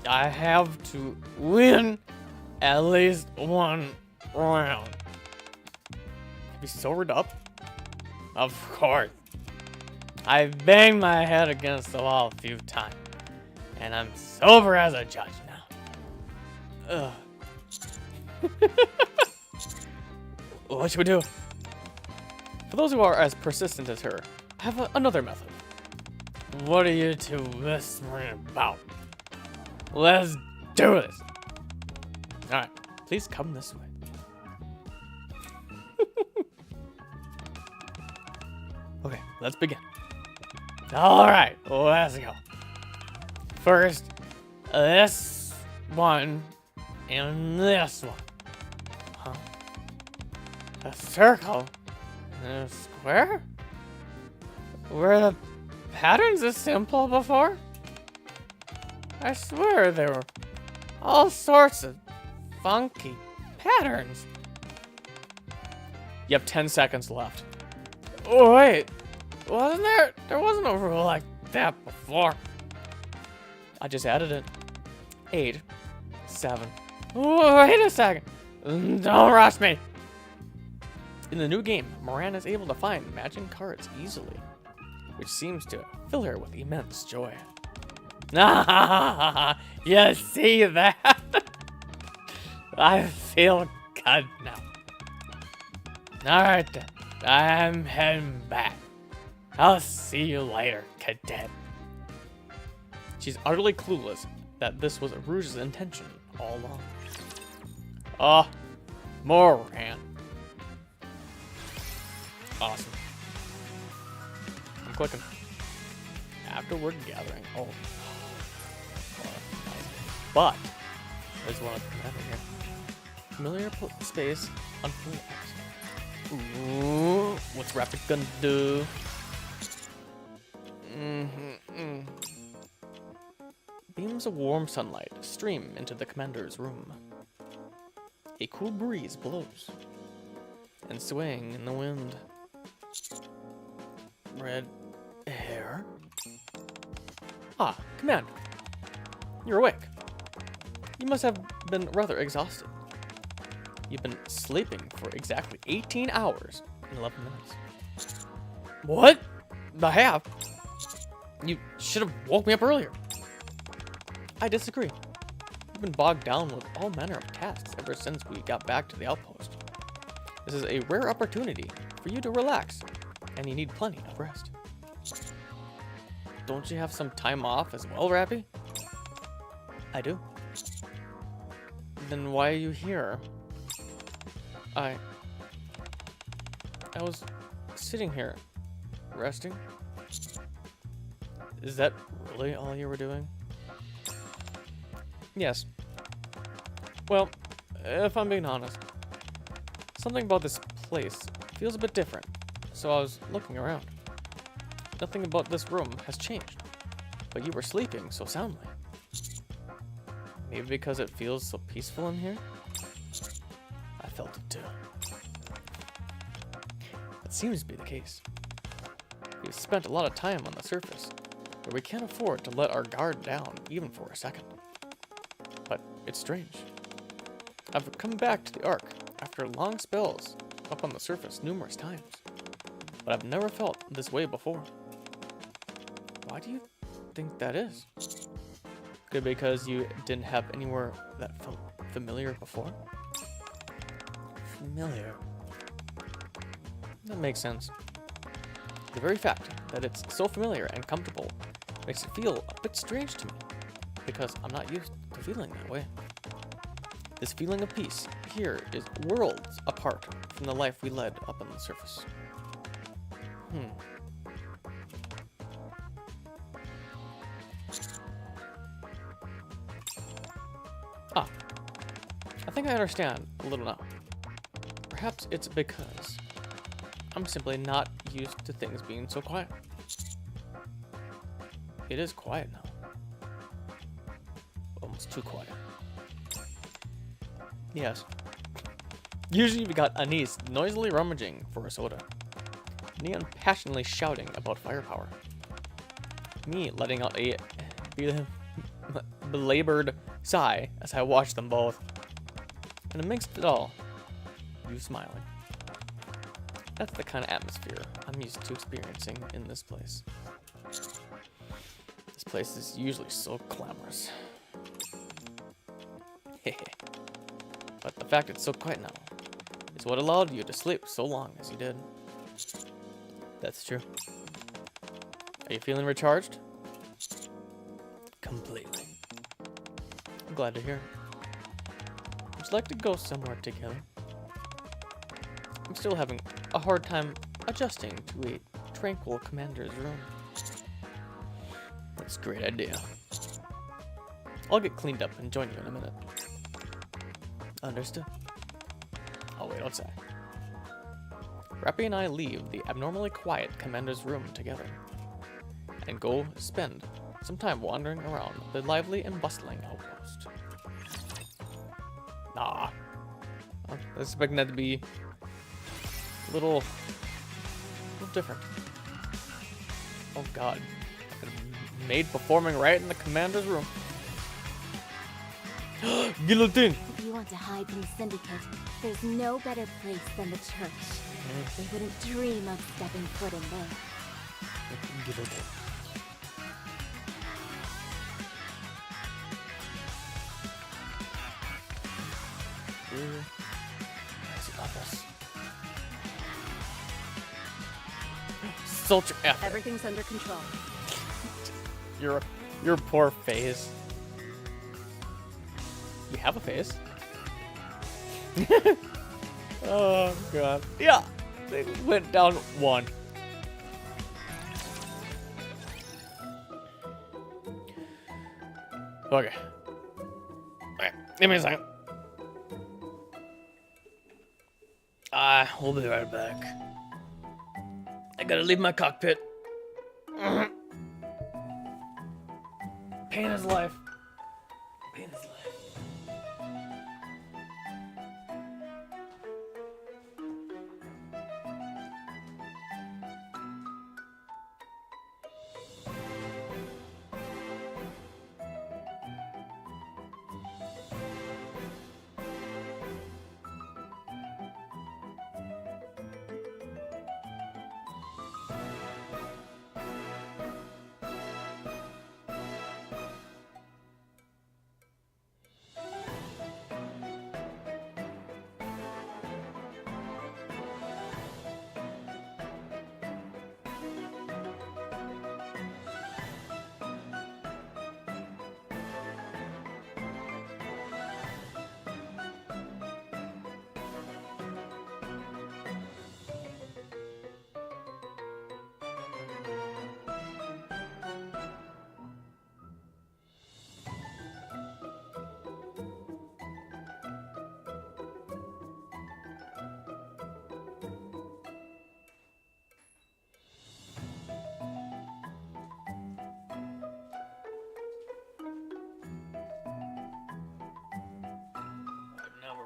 I have to win at least one round. Have you sobered up? Of course. I banged my head against the wall a few times. And I'm sober as a judge now. Ugh. What should we do? For those who are as persistent as her, I have another method. What are you two whispering about? Let's do this. Alright, please come this way. Okay, let's begin. Alright, let's go. First, this one and this one. Huh? A circle and a square? Were the patterns this simple before? I swear there were all sorts of funky patterns. You have 10 seconds left. Oh, wait. Wasn't there? There wasn't a rule like that before. I just added it. 8, 7. Wait a second. Don't rush me. In the new game, Moran is able to find matching cards easily, which seems to fill her with immense joy. You see that? I feel good now. Alright then, I'm heading back. I'll see you later, cadet. She's utterly clueless that this was Rouge's intention all along. Oh, Moran. Awesome. I'm clicking. Afterward gathering. Oh. But there's one other commander here. Familiar space, unfamiliar action. Ooh, what's Rapid gonna do? Beams of warm sunlight stream into the commander's room. A cool breeze blows, and swaying in the wind. Red hair? Ah, Commander. You're awake. You must have been rather exhausted. You've been sleeping for exactly 18 hours and 11 minutes. What? I have? You should have woke me up earlier. I disagree. You've been bogged down with all manner of tasks ever since we got back to the outpost. This is a rare opportunity for you to relax, and you need plenty of rest. Don't you have some time off as well, Rappy? I do. Then why are you here? I was sitting here, resting. Is that really all you were doing? Yes. Well, if I'm being honest, something about this place feels a bit different, so I was looking around. Nothing about this room has changed, but you were sleeping so soundly. Maybe because it feels so peaceful in here? I felt it too. That seems to be the case. We've spent a lot of time on the surface, but we can't afford to let our guard down even for a second. But it's strange. I've come back to the Ark after long spells up on the surface numerous times, but I've never felt this way before. Why do you think that is? Could be because you didn't have anywhere that felt familiar before? Familiar. That makes sense. The very fact that it's so familiar and comfortable makes it feel a bit strange to me, because I'm not used to feeling that way. This feeling of peace here is worlds apart from the life we led up on the surface. I think I understand a little now. Perhaps it's because I'm simply not used to things being so quiet. It is quiet now. Almost too quiet. Yes. Usually we got Anise noisily rummaging for a soda. Neon passionately shouting about firepower. Me letting out a belabored sigh as I watched them both. And amidst it all, you smiling. That's the kind of atmosphere I'm used to experiencing in this place. This place is usually so glamorous. But the fact it's so quiet now is what allowed you to sleep so long as you did. That's true. Are you feeling recharged? Completely. I'm glad to hear. Would you like to go somewhere together? I'm still having a hard time adjusting to a tranquil commander's room. That's a great idea. I'll get cleaned up and join you in a minute. Understood. I'll wait outside. Rappy and I leave the abnormally quiet commander's room together and go spend some time wandering around the lively and bustling outpost. I was expecting that to be a little different. Oh god. Maid performing right in the commander's room. Guillotine! If you want to hide from the Syndicate, there's no better place than the church. They wouldn't dream of stepping foot in there. Guillotine. Soldier F. Everything's under control. Your poor face. You have a face. Oh god. Yeah. They went down one. Okay. Alright, give me a second. We'll be right back. I gotta leave my cockpit. Pain is life. Pain is life.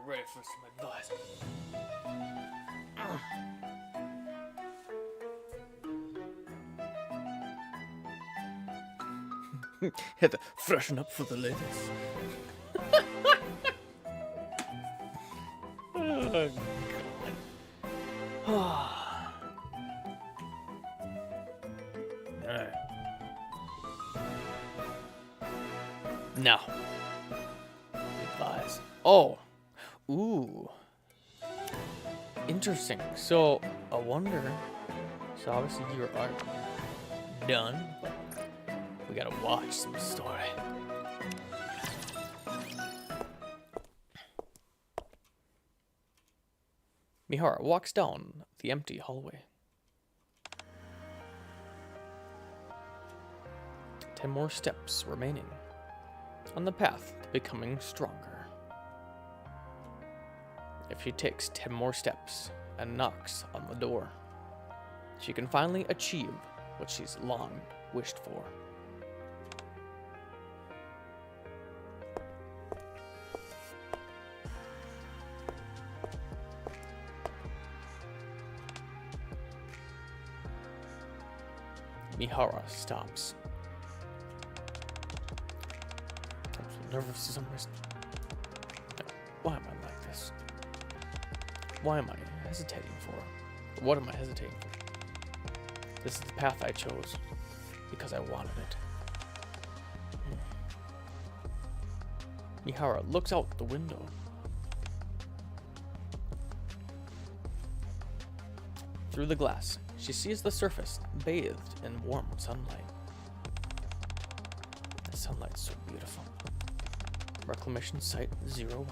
ready for some advice. Had to freshen up for the ladies. Oh, God. Alright. Now. Advise. Oh. Ooh. Interesting. So, I wonder. So, obviously, you are done. We gotta watch some story. Mihara walks down the empty hallway. 10 more steps remaining on the path to becoming stronger. If she takes 10 more steps and knocks on the door, she can finally achieve what she's long wished for. Mihara stops. I'm so nervous for some reason. Why am I like this? Why am I hesitating for? What am I hesitating for? This is the path I chose because I wanted it. Mihara looks out the window. Through the glass, she sees the surface bathed in warm sunlight. The sunlight's so beautiful. Reclamation Site 01.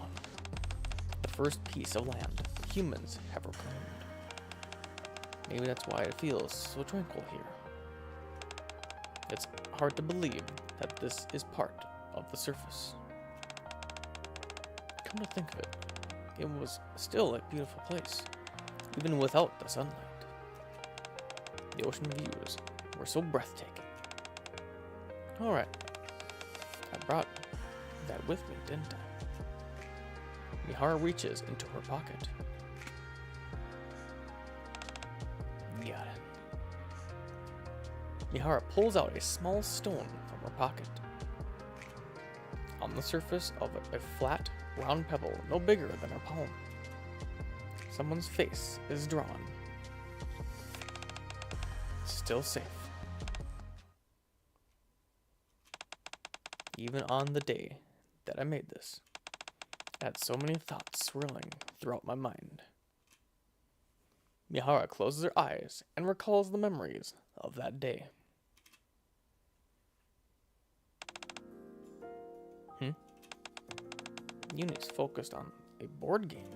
The first piece of land humans have reclaimed. Maybe that's why it feels so tranquil here. It's hard to believe that this is part of the surface. Come to think of it, it was still a beautiful place, even without the sunlight. The ocean views were so breathtaking. Alright, I brought that with me, didn't I? Mihara reaches into her pocket. Got it. Mihara pulls out a small stone from her pocket. On the surface of a flat, round pebble no bigger than her palm, someone's face is drawn. Still safe. Even on the day that I made this, I had so many thoughts swirling throughout my mind. Mihara closes her eyes and recalls the memories of that day. Uni's focused on a board game.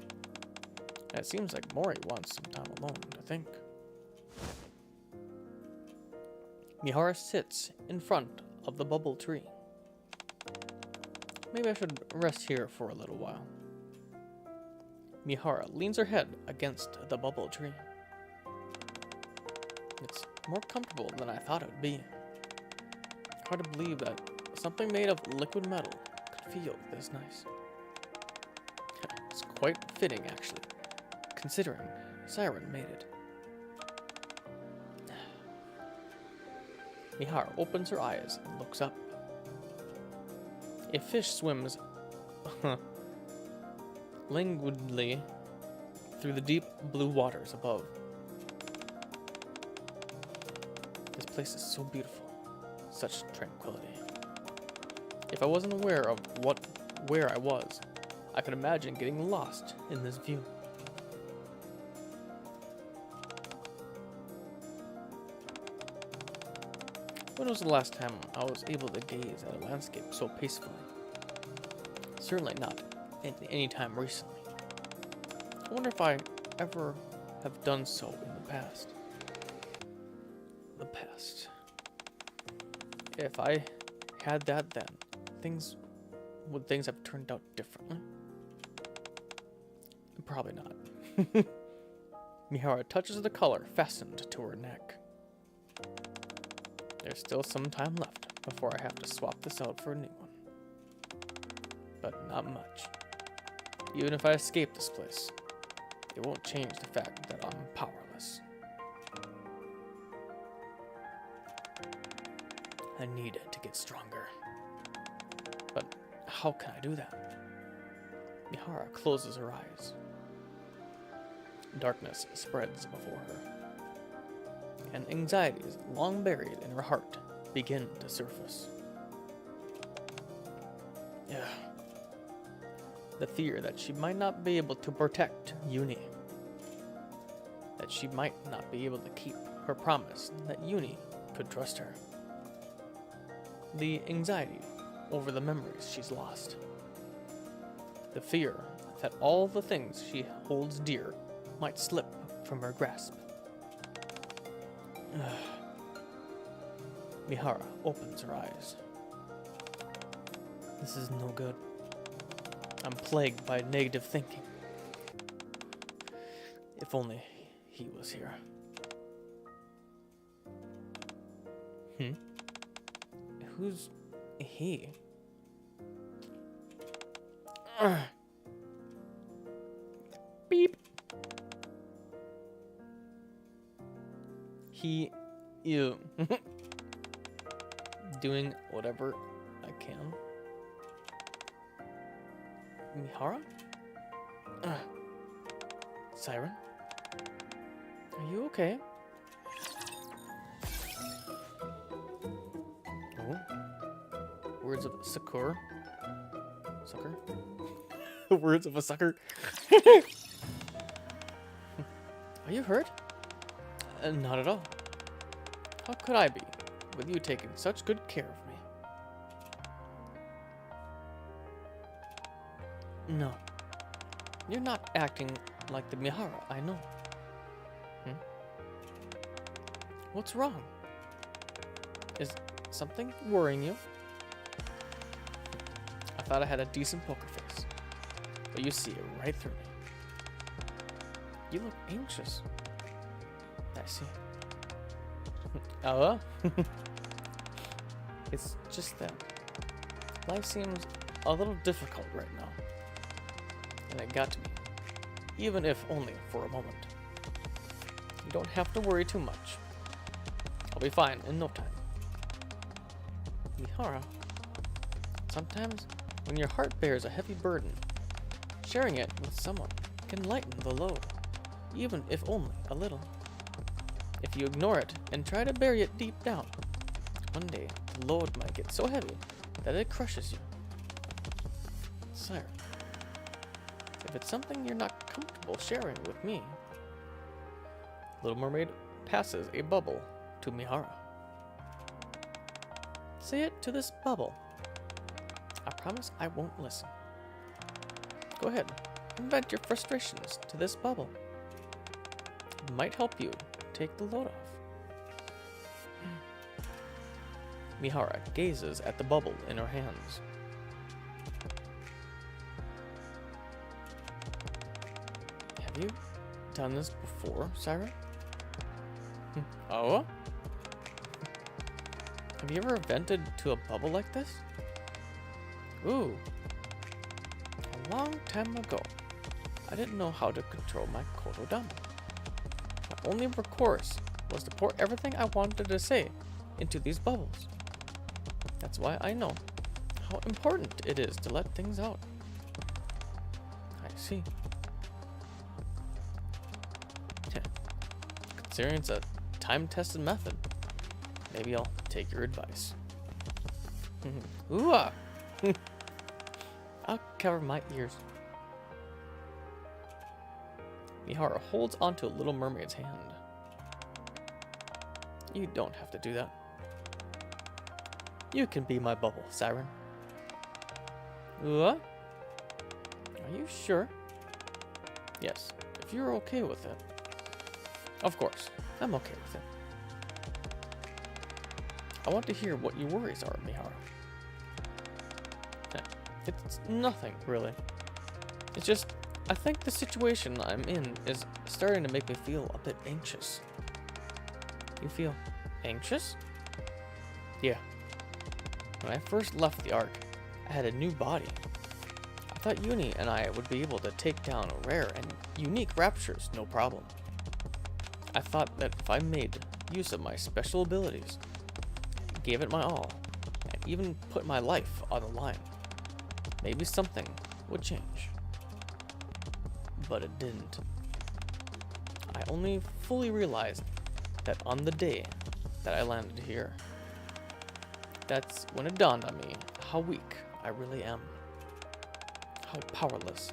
And it seems like Mori wants some time alone to think. Mihara sits in front of the bubble tree. Maybe I should rest here for a little while. Mihara leans her head against the bubble tree. It's more comfortable than I thought it would be. Hard to believe that something made of liquid metal could feel this nice. It's quite fitting, actually, considering Siren made it. Mihara opens her eyes and looks up. A fish swims languidly through the deep blue waters above. This place is so beautiful, such tranquility. If I wasn't aware of where I was, I could imagine getting lost in this view. When was the last time I was able to gaze at a landscape so peacefully? Certainly not any time recently. I wonder if I ever have done so in the past. The past. If I had that then, would things have turned out differently? Probably not. Mihara touches the collar fastened to her neck. There's still some time left before I have to swap this out for a new one. But not much. Even if I escape this place, it won't change the fact that I'm powerless. I need it to get stronger. But how can I do that? Mihara closes her eyes. Darkness spreads before her, and anxieties long buried in her heart begin to surface. Yeah. The fear that she might not be able to protect Uni. That she might not be able to keep her promise that Uni could trust her. The anxiety over the memories she's lost. The fear that all the things she holds dear might slip from her grasp. Mihara opens her eyes. This is no good. I'm plagued by negative thinking. If only he was here. Who's he? Beep. He, you, doing whatever I can. Mihara? Siren? Are you okay? Oh. Words of succor? Sucker? Words of a sucker? Are you hurt? Not at all. How could I be, with you taking such good care of me? No. You're not acting like the Mihara I know. What's wrong? Is something worrying you? I thought I had a decent poker face, but you see it right through me. You look anxious. I see. Oh? It's just that life seems a little difficult right now. And it got to me, even if only for a moment. You don't have to worry too much. I'll be fine in no time. Mihara, sometimes when your heart bears a heavy burden, sharing it with someone can lighten the load, even if only a little. If you ignore it and try to bury it deep down, one day the load might get so heavy that it crushes you. Siren, if it's something you're not comfortable sharing with me. Little Mermaid passes a bubble to Mihara. Say it to this bubble. I promise I won't listen. Go ahead, vent your frustrations to this bubble. It might help you take the load off. Mihara gazes at the bubble in her hands. Have you done this before, Siren? Oh? Have you ever vented to a bubble like this? Ooh. A long time ago, I didn't know how to control my Korodama. My only recourse was to pour everything I wanted to say into these bubbles. That's why I know how important it is to let things out. I see. Considering it's a time-tested method, maybe I'll take your advice. Ooh, I'll cover my ears. Mihara holds onto Little Mermaid's hand. You don't have to do that. You can be my bubble, Siren. What? Are you sure? Yes, if you're okay with it. Of course, I'm okay with it. I want to hear what your worries are, Mihara. It's nothing, really. It's just, I think the situation I'm in is starting to make me feel a bit anxious. You feel anxious? Yeah. When I first left the Ark, I had a new body. I thought Uni and I would be able to take down rare and unique raptures no problem. I thought that if I made use of my special abilities, gave it my all, and even put my life on the line, maybe something would change. But it didn't. I only fully realized that on the day that I landed here. That's when it dawned on me how weak I really am. How powerless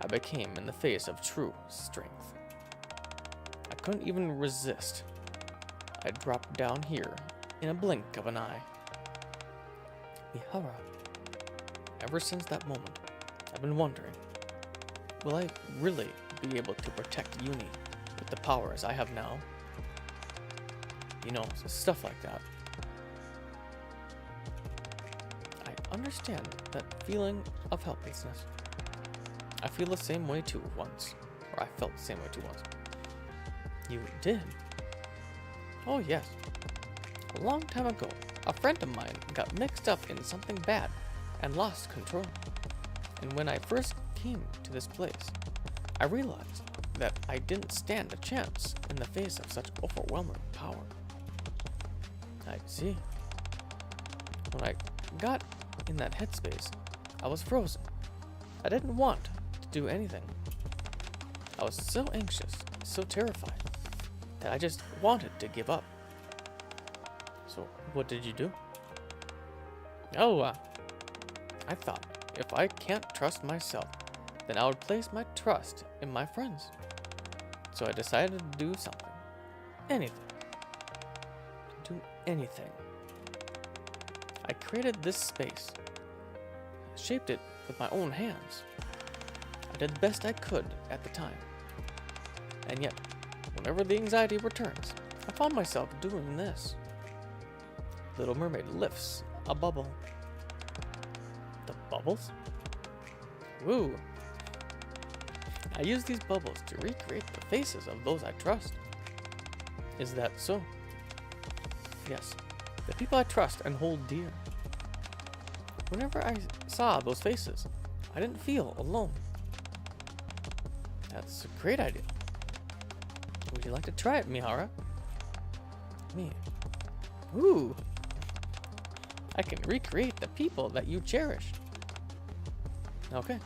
I became in the face of true strength. I couldn't even resist. I dropped down here in a blink of an eye. Mihara. Ever since that moment, I've been wondering, will I really be able to protect Uni with the powers I have now? You know, stuff like that. I understand that feeling of helplessness. I feel the same way too once. Or I felt the same way too once. You did? Oh yes. A long time ago, a friend of mine got mixed up in something bad and lost control. And when I first came to this place, I realized that I didn't stand a chance in the face of such overwhelming power. I see. When I got in that headspace, I was frozen. I didn't want to do anything. I was so anxious, so terrified, that I just wanted to give up. So, what did you do? Oh, I thought if I can't trust myself, then I would place my trust in my friends. So I decided to do something. Anything. Do anything. I created this space. Shaped it with my own hands. I did the best I could at the time. And yet, whenever the anxiety returns, I found myself doing this. Little Mermaid lifts a bubble. The bubbles? Woo! I use these bubbles to recreate the faces of those I trust. Is that so? Yes, the people I trust and hold dear. Whenever I saw those faces, I didn't feel alone. That's a great idea. Would you like to try it, Mihara? Me. Ooh! I can recreate the people that you cherished. Okay.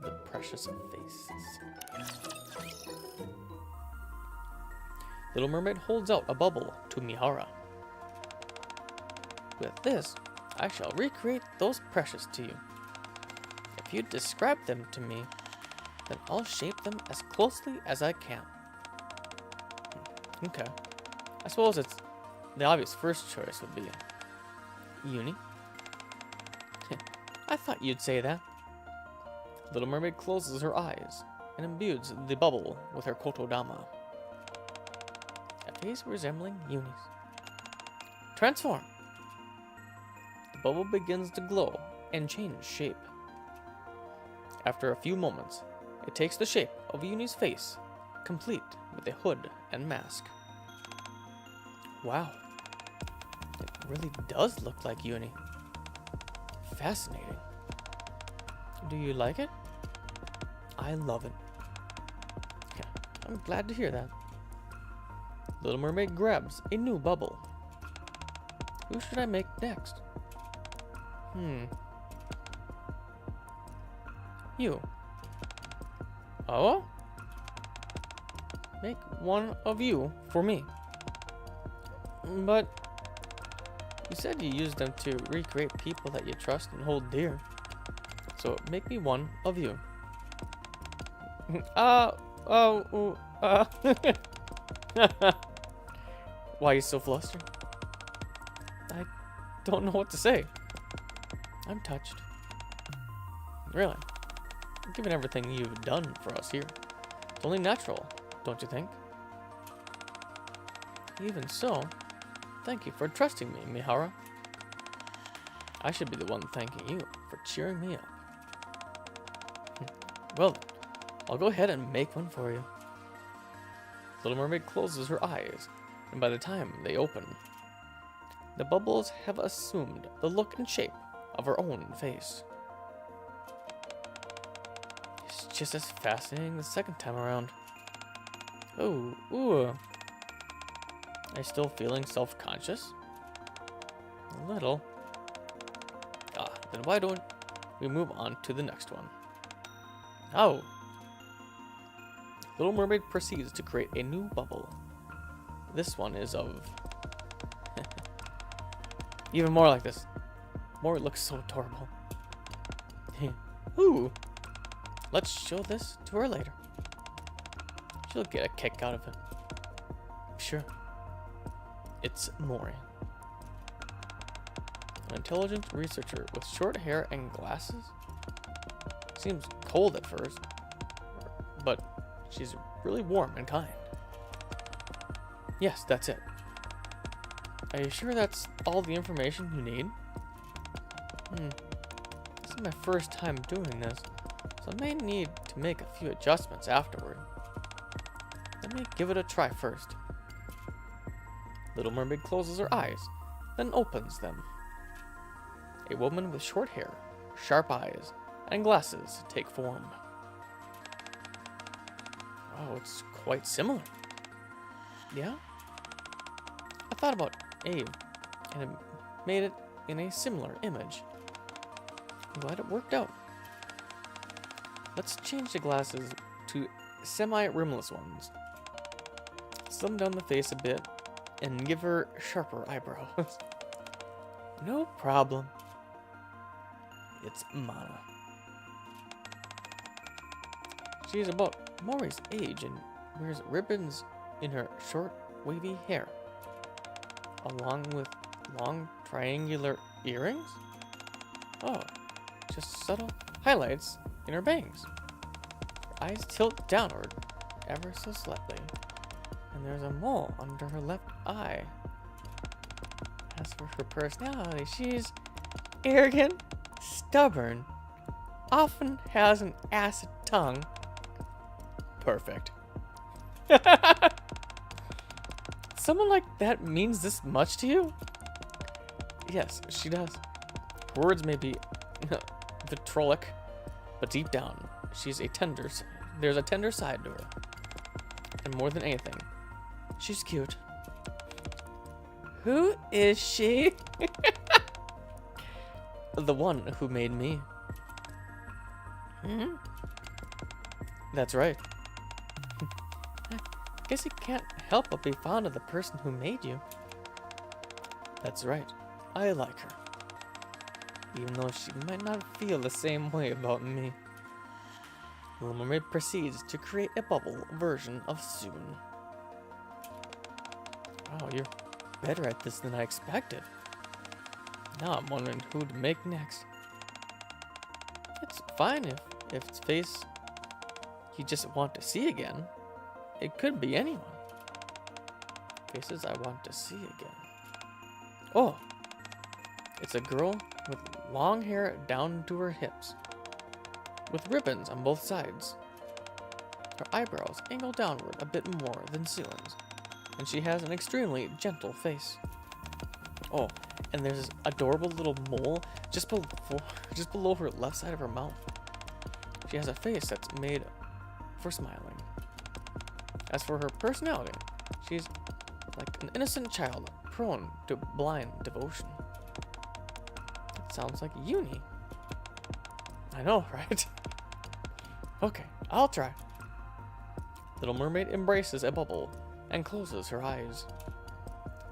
The precious faces. Little Mermaid holds out a bubble to Mihara. With this, I shall recreate those precious to you. If you describe them to me, then I'll shape them as closely as I can. Okay. I suppose it's the obvious first choice would be Uni. I thought you'd say that. Little Mermaid closes her eyes and imbues the bubble with her kotodama. A face resembling Uni's. Transform! The bubble begins to glow and change shape. After a few moments, it takes the shape of Uni's face, complete with a hood and mask. Wow, it really does look like Uni. Fascinating. Do you like it? I love it. Yeah, I'm glad to hear that. Little Mermaid grabs a new bubble. Who should I make next? You. Oh? Make one of you for me. But you said you used them to recreate people that you trust and hold dear. So make me one of you. Why are you so flustered? I don't know what to say. I'm touched. Really. Given everything you've done for us here, it's only natural, don't you think? Even so, thank you for trusting me, Mihara. I should be the one thanking you for cheering me up. Well, I'll go ahead and make one for you. Little Mermaid closes her eyes, and by the time they open, The bubbles have assumed the look and shape of her own face. It's just as fascinating the second time around. Oh, ooh. Are you still feeling self-conscious? A little. Then why don't we move on to the next one? Oh. Little Mermaid proceeds to create a new bubble. This one is of... even more like this. More looks so adorable. Ooh. Let's show this to her later. She'll get a kick out of it. Sure. It's Mori. An intelligent researcher with short hair and glasses. Seems cold at first, but she's really warm and kind. Yes, that's it. Are you sure that's all the information you need? This is my first time doing this, so I may need to make a few adjustments afterward. Let me give it a try first. Little Mermaid closes her eyes, then opens them. A woman with short hair, sharp eyes, and glasses take form. Oh, it's quite similar. Yeah? I thought about Abe, and it made it in a similar image. I'm glad it worked out. Let's change the glasses to semi-rimless ones. Slim down the face a bit, and give her sharper eyebrows. No problem. It's Mana. She is about Mori's age and wears ribbons in her short, wavy hair, along with long, triangular earrings? Oh, just subtle highlights in her bangs. Her eyes tilt downward ever so slightly, and there's a mole under her left eye. As for her personality, she's arrogant, stubborn, often has an acid tongue. Perfect. Someone like that means this much to you? Yes, she does. Her words may be vitriolic, but deep down, there's a tender side to her. And more than anything, she's cute. Who is she? The one who made me. That's right. I guess you can't help but be fond of the person who made you. That's right. I like her. Even though she might not feel the same way about me. Little Mermaid proceeds to create a bubble version of Soon. Wow, you're better at this than I expected. Now I'm wondering who to make next. It's fine if it's face you just want to see again. It could be anyone. Faces I want to see again. Oh, it's a girl with long hair down to her hips, with ribbons on both sides. Her eyebrows angle downward a bit more than Sealand's, and she has an extremely gentle face. Oh, and there's this adorable little mole just below her left side of her mouth. She has a face that's made for smiling. As for her personality, she's like an innocent child prone to blind devotion. It sounds like Uni. I know, right? Okay, I'll try. Little Mermaid embraces a bubble and closes her eyes.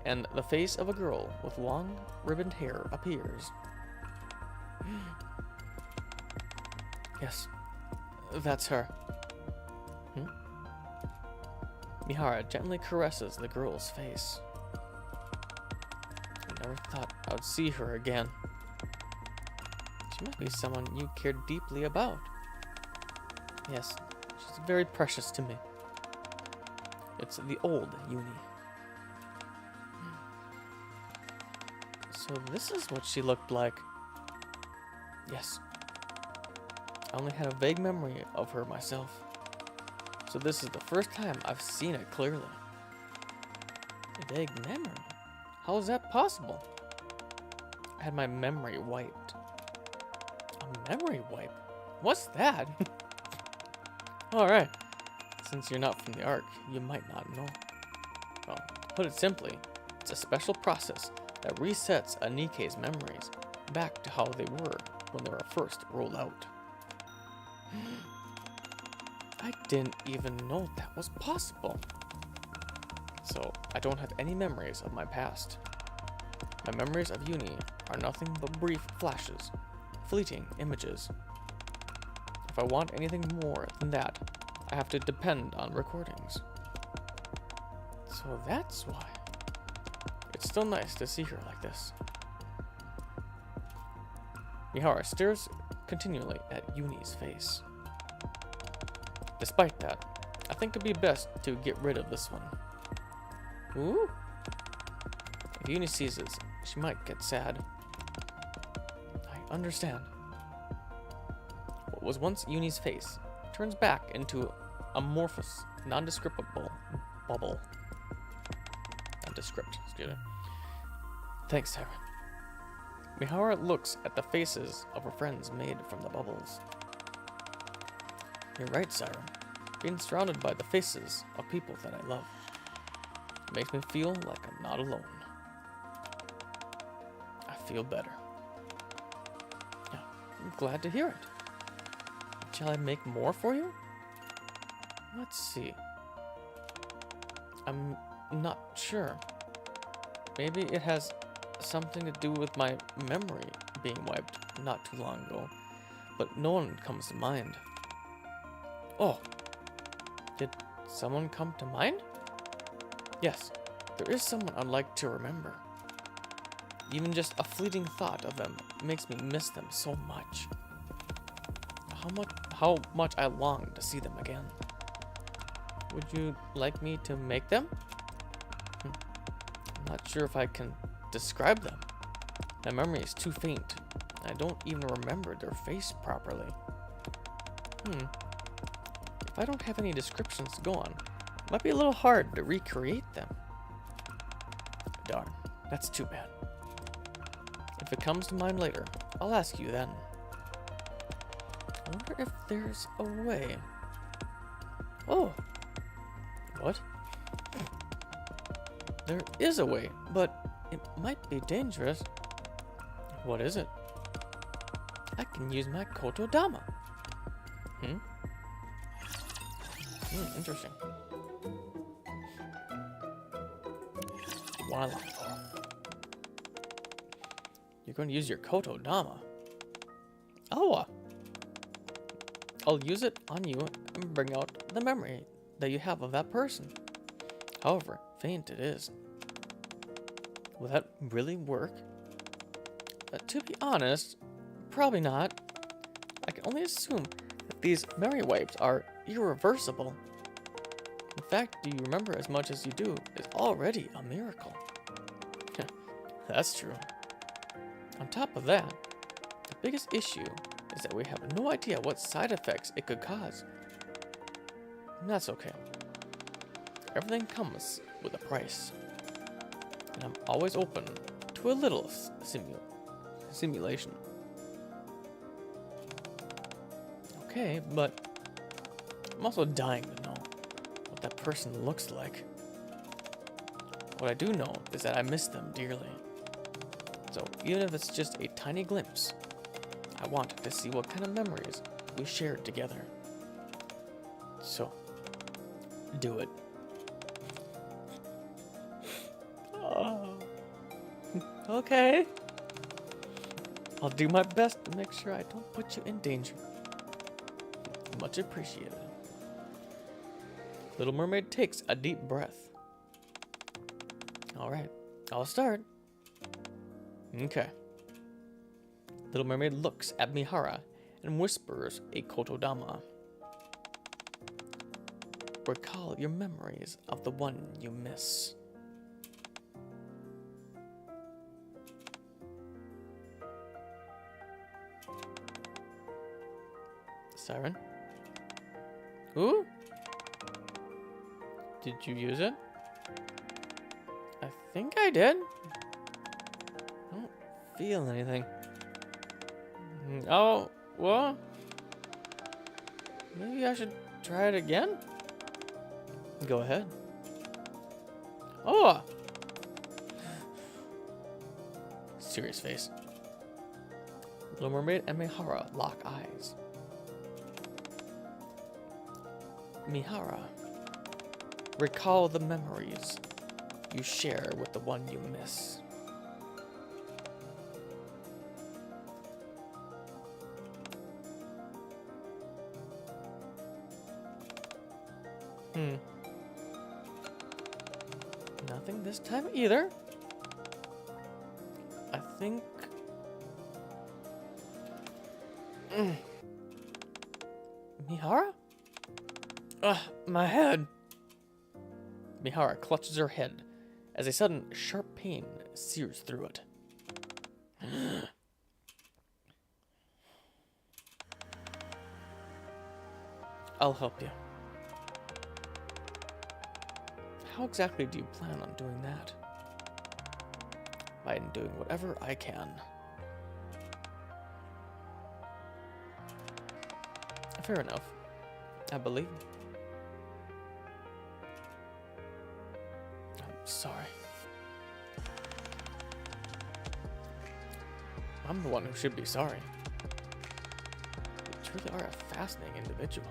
And the face of a girl with long ribboned hair appears. Yes, that's her. Mihara gently caresses the girl's face. I never thought I would see her again. She must be someone you care deeply about. Yes, she's very precious to me. It's the old Uni. So this is what she looked like. Yes. I only had a vague memory of her myself. So this is the first time I've seen it clearly. A vague memory? How is that possible? had my memory wiped. A memory wipe? What's that? Alright. Since you're not from the Ark, you might not know. Well, to put it simply, it's a special process that resets a Nikke's memories back to how they were when they were first rolled out. I didn't even know that was possible. So, I don't have any memories of my past. My memories of uni are nothing but brief flashes, fleeting images. If I want anything more than that, I have to depend on recordings. So that's why. It's still nice to see her like this. Mihara stares continually at Uni's face. Despite that, I think it'd be best to get rid of this one. Ooh? If Uni sees this, she might get sad. I understand. What was once Uni's face turns back into amorphous, nondescriptable bubble. Nondescript, excuse me. Thanks, Siren. Mihara looks at the faces of her friends made from the bubbles. You're right, Siren. Being surrounded by the faces of people that I love makes me feel like I'm not alone. I feel better. Yeah, I'm glad to hear it. Shall I make more for you? Let's see. I'm not sure. Maybe it has something to do with my memory being wiped not too long ago, but no one comes to mind. Oh, did someone come to mind? Yes, there is someone I'd like to remember. Even just a fleeting thought of them makes me miss them so much. How much I long to see them again. Would you like me to make them? I'm not sure if I can describe them. My memory is too faint. I don't even remember their face properly. If I don't have any descriptions to go on, it might be a little hard to recreate them. Darn, that's too bad. If it comes to mind later, I'll ask you then. I wonder if there's a way. Oh. What? There is a way, but it might be dangerous. What is it? I can use my Kotodama. Interesting. Voila. You're going to use your Kotodama. Oh. I'll use it on you and bring out the memory that you have of that person. However faint it is. Will that really work? To be honest, probably not. I can only assume that these memory wipes are irreversible. In fact, do you remember as much as you do is already a miracle. That's true. On top of that, the biggest issue is that we have no idea what side effects it could cause. And that's okay. Everything comes with a price. And I'm always open to a little simulation. Okay, but I'm also dying to know what that person looks like. What I do know is that I miss them dearly. So even if it's just a tiny glimpse, I want to see what kind of memories we shared together. So, do it. Oh. Okay. I'll do my best to make sure I don't put you in danger. Much appreciated. Little Mermaid takes a deep breath. Alright, I'll start. Okay. Little Mermaid looks at Mihara and whispers a Kotodama. Recall your memories of the one you miss. Siren? Who? Did you use it? I think I did. I don't feel anything. Oh, well. Maybe I should try it again? Go ahead. Oh! Serious face. Little Mermaid and Mihara lock eyes. Mihara, recall the memories you share with the one you miss. Nothing this time either. I think... Mihara? Ugh, my head. Mihara clutches her head as a sudden sharp pain sears through it. I'll help you. How exactly do you plan on doing that? By doing whatever I can. Fair enough. I believe. I'm sorry. I'm the one who should be sorry. You truly are a fascinating individual.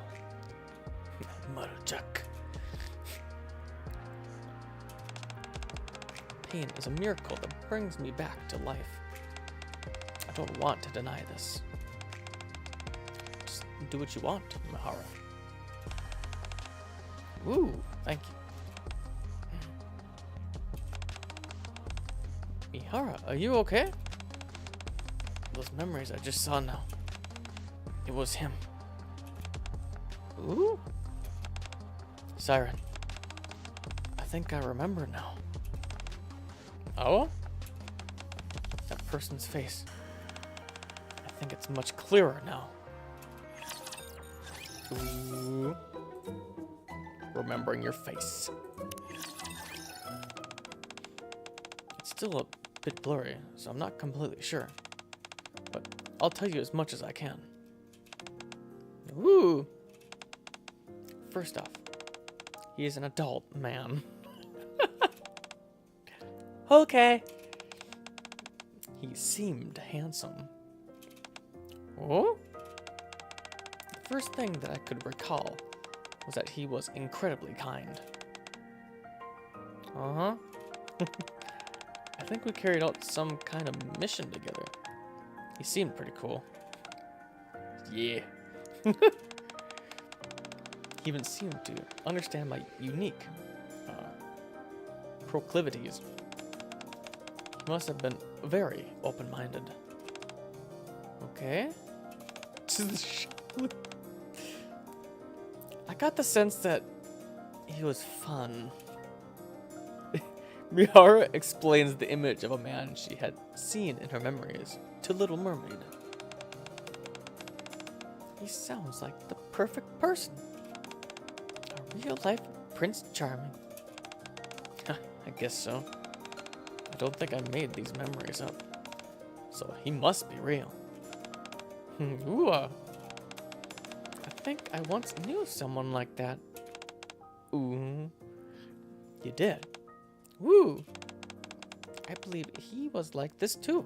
Marujack. Pain is a miracle that brings me back to life. I don't want to deny this. Just do what you want, Mihara. Ooh, thank you. Mihara, are you okay? Those memories I just saw now. It was him. Ooh. Siren. I think I remember now. Oh? That person's face. I think it's much clearer now. Ooh. Remembering your face. It's still a bit blurry, so I'm not completely sure. But I'll tell you as much as I can. Ooh. First off, he is an adult man. Okay. He seemed handsome. Oh? The first thing that I could recall was that he was incredibly kind. Uh-huh. I think we carried out some kind of mission together. He seemed pretty cool. Yeah. He even seemed to understand my unique proclivities. He must have been very open-minded. Okay. I got the sense that he was fun. Mihara explains the image of a man she had seen in her memories to Little Mermaid. He sounds like the perfect person. A real-life Prince Charming. I guess so. I don't think I made these memories up. So he must be real. Ooh. I think I once knew someone like that. Ooh. You did? Woo! I believe he was like this too.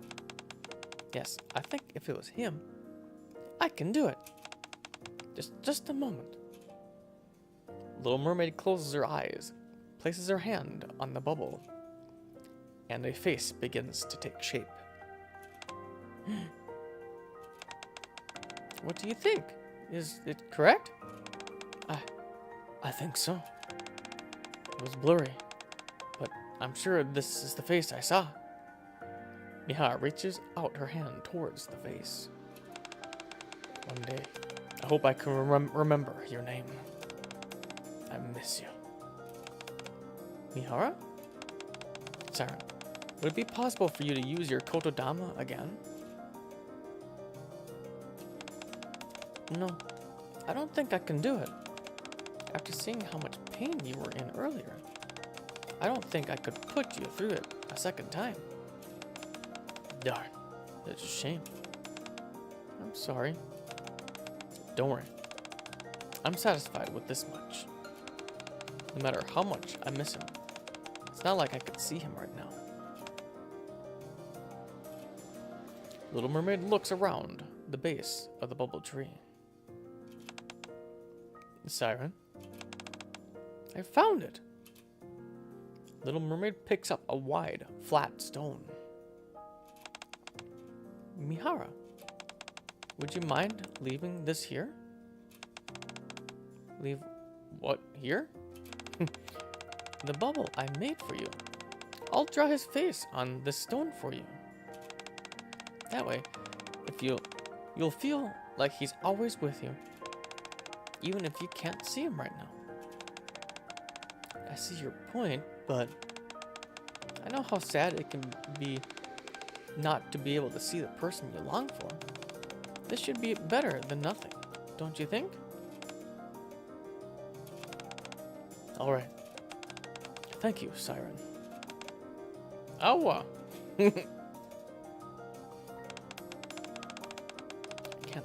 Yes, I think if it was him, I can do it. Just a moment. Little Mermaid closes her eyes, places her hand on the bubble, and a face begins to take shape. What do you think? Is it correct? I think so. It was blurry, but I'm sure this is the face I saw. Mihara reaches out her hand towards the face. One day, I hope I can remember your name. I miss you. Mihara? Siren, would it be possible for you to use your Kotodama again? No, I don't think I can do it. After seeing how much pain you were in earlier, I don't think I could put you through it a second time. Darn. It's a shame. I'm sorry. Don't worry. I'm satisfied with this much. No matter how much I miss him. It's not like I could see him right now. Little Mermaid looks around the base of the bubble tree. Siren, I found it. Little Mermaid picks up a wide, flat stone. Mihara, would you mind leaving this here? Leave what here? The bubble I made for you. I'll draw his face on this stone for you. That way, if you'll feel like he's always with you, even if you can't see him right now. I see your point, but I know how sad it can be not to be able to see the person you long for. This should be better than nothing, don't you think? Alright. Thank you, Siren. Awa! Can't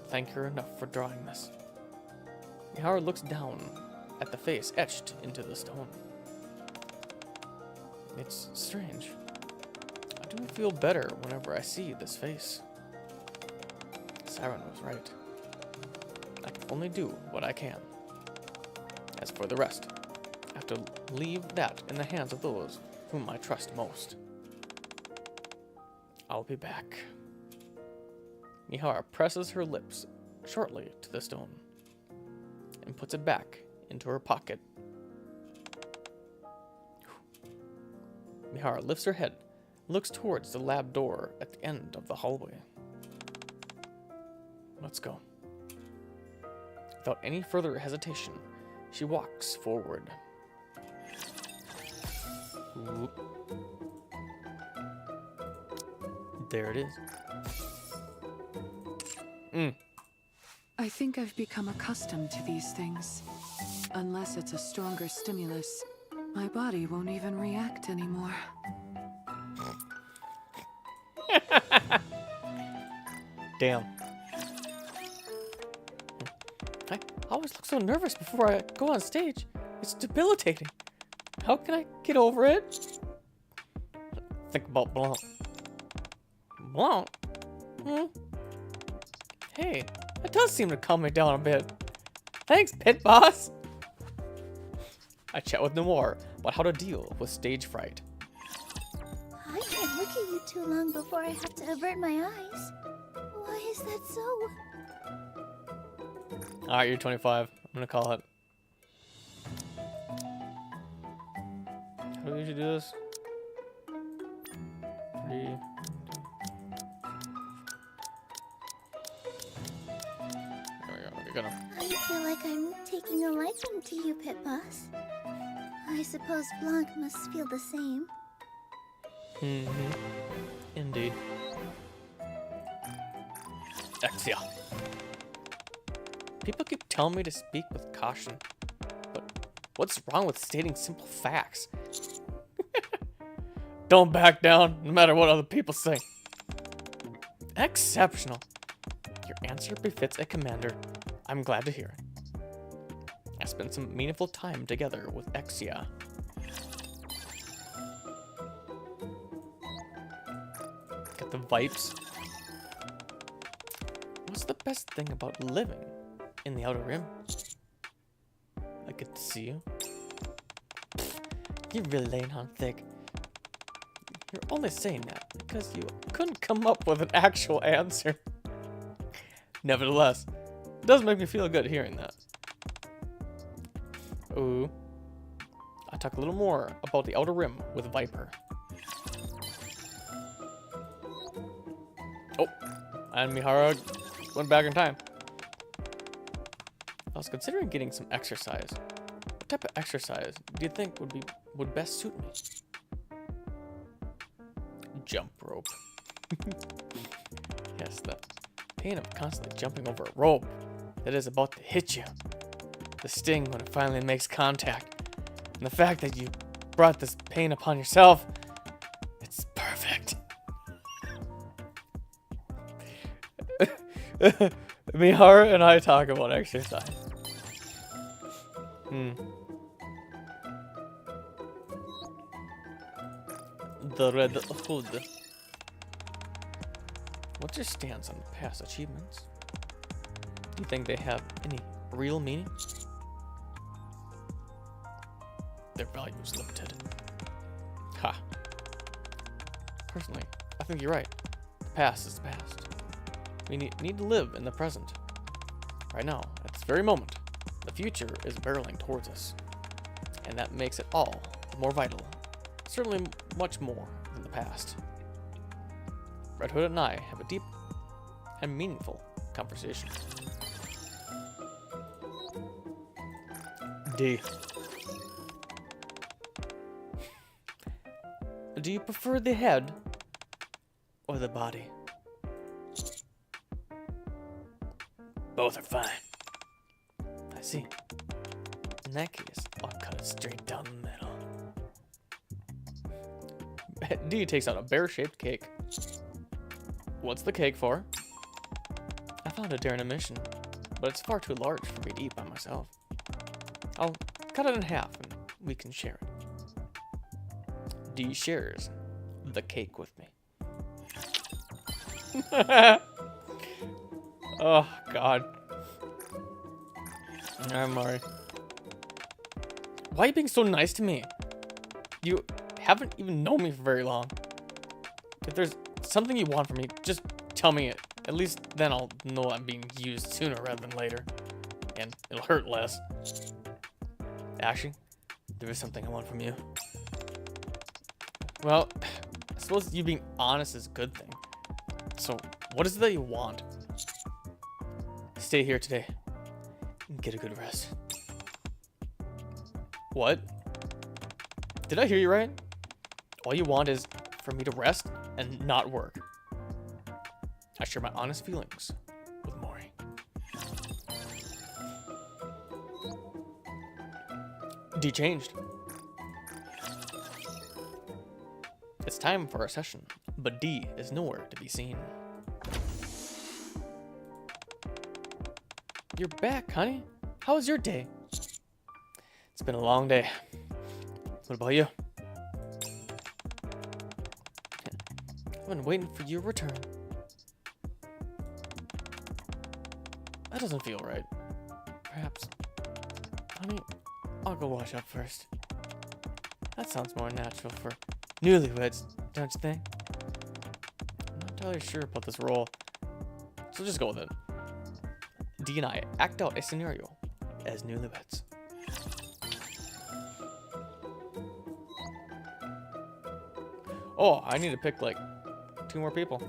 thank her enough for drawing this. Mihara looks down at the face etched into the stone. It's strange. I do feel better whenever I see this face. Siren was right. I can only do what I can. As for the rest, I have to leave that in the hands of those whom I trust most. I'll be back. Mihara presses her lips shortly to the stone and puts it back into her pocket. Mihara lifts her head and looks towards the lab door at the end of the hallway. Let's go. Without any further hesitation, she walks forward. Ooh. There it is. I think I've become accustomed to these things. Unless it's a stronger stimulus, my body won't even react anymore. Damn. I always look so nervous before I go on stage. It's debilitating. How can I get over it? Think about Blanc. Blanc? Hey, that does seem to calm me down a bit. Thanks, Pit Boss! I chat with Noir about how to deal with stage fright. I can't look at you too long before I have to avert my eyes. Why is that so? Alright, you're 25. I'm gonna call it. How do we usually do this? 3. Gonna... I feel like I'm taking a liking to you, Pit Boss. I suppose Blanc must feel the same. Indeed. Exia. People keep telling me to speak with caution, but what's wrong with stating simple facts? Don't back down, no matter what other people say. Exceptional. Your answer befits a commander. I'm glad to hear it. I spent some meaningful time together with Exia. Got the vibes. What's the best thing about living in the Outer Rim? I get to see you. You're really laying on thick. You're only saying that because you couldn't come up with an actual answer. Nevertheless, it does make me feel good hearing that. Ooh. I talk a little more about the Outer Rim with Viper. Oh, and Mihara went back in time. I was considering getting some exercise. What type of exercise do you think would best suit me? Jump rope. Yes, the pain of constantly jumping over a rope that is about to hit you. The sting when it finally makes contact. And the fact that you brought this pain upon yourself. It's perfect. Mihara and I talk about exercise. The Red Hood. What's your stance on past achievements? Do you think they have any real meaning? Their value is limited. Ha. Personally, I think you're right. The past is the past. We need to live in the present. Right now, at this very moment, the future is barreling towards us. And that makes it all the more vital. Certainly much more than the past. Red Hood and I have a deep and meaningful conversation. D. Do you prefer the head or the body? Both are fine. I see. In that case, I'll cut it straight down the middle. D takes out a bear-shaped cake. What's the cake for? I found it during a mission, but it's far too large for me to eat by myself. I'll cut it in half and we can share it. D shares the cake with me. Oh, God. I'm sorry. Why are you being so nice to me? You haven't even known me for very long. If there's something you want from me, just tell me it. At least then I'll know I'm being used sooner rather than later. And it'll hurt less. Actually, there is something I want from you. Well, I suppose you being honest is a good thing. So, what is it that you want? Stay here today and get a good rest. What? Did I hear you right? All you want is for me to rest and not work. I share my honest feelings with Mori. D changed. It's time for our session, but D is nowhere to be seen. You're back, honey. How was your day? It's been a long day. What about you? I've been waiting for your return. That doesn't feel right. Perhaps. Honey, I'll go wash up first. That sounds more natural for newlyweds, don't you think? I'm not entirely sure about this role, so just go with it. D and I act out a scenario as newlyweds. Oh, I need to pick like 2 more people.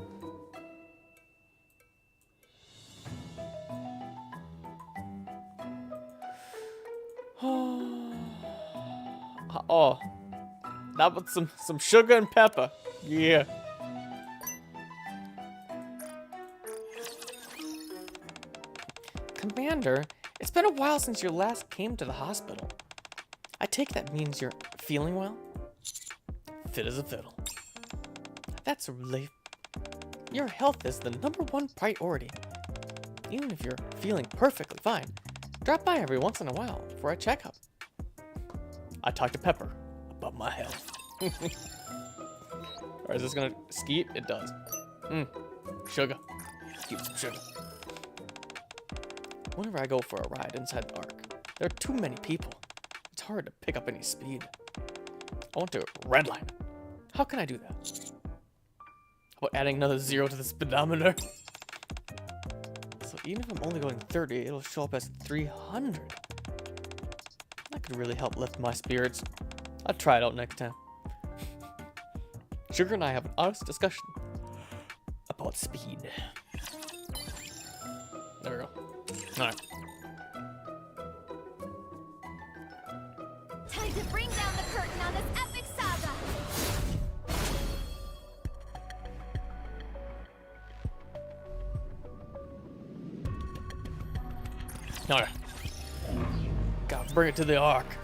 Oh, that was some sugar and pepper. Yeah. Commander, it's been a while since you last came to the hospital. I take that means you're feeling well? Fit as a fiddle. That's a relief. Your health is the #1 priority. Even if you're feeling perfectly fine, drop by every once in a while for a checkup. I talked to Pepper about my health. Or is this gonna skeet? It does. Sugar. Keep some sugar. Whenever I go for a ride inside the Ark, there are too many people. It's hard to pick up any speed. I want to redline. How can I do that? How about adding another 0 to the speedometer? So even if I'm only going 30, it'll show up as 300. That could really help lift my spirits. I'll try it out next time. Sugar and I have an honest discussion about speed. There we go. Alright. Time to bring down the curtain on this epic saga. Alright. Gotta bring it to the Ark.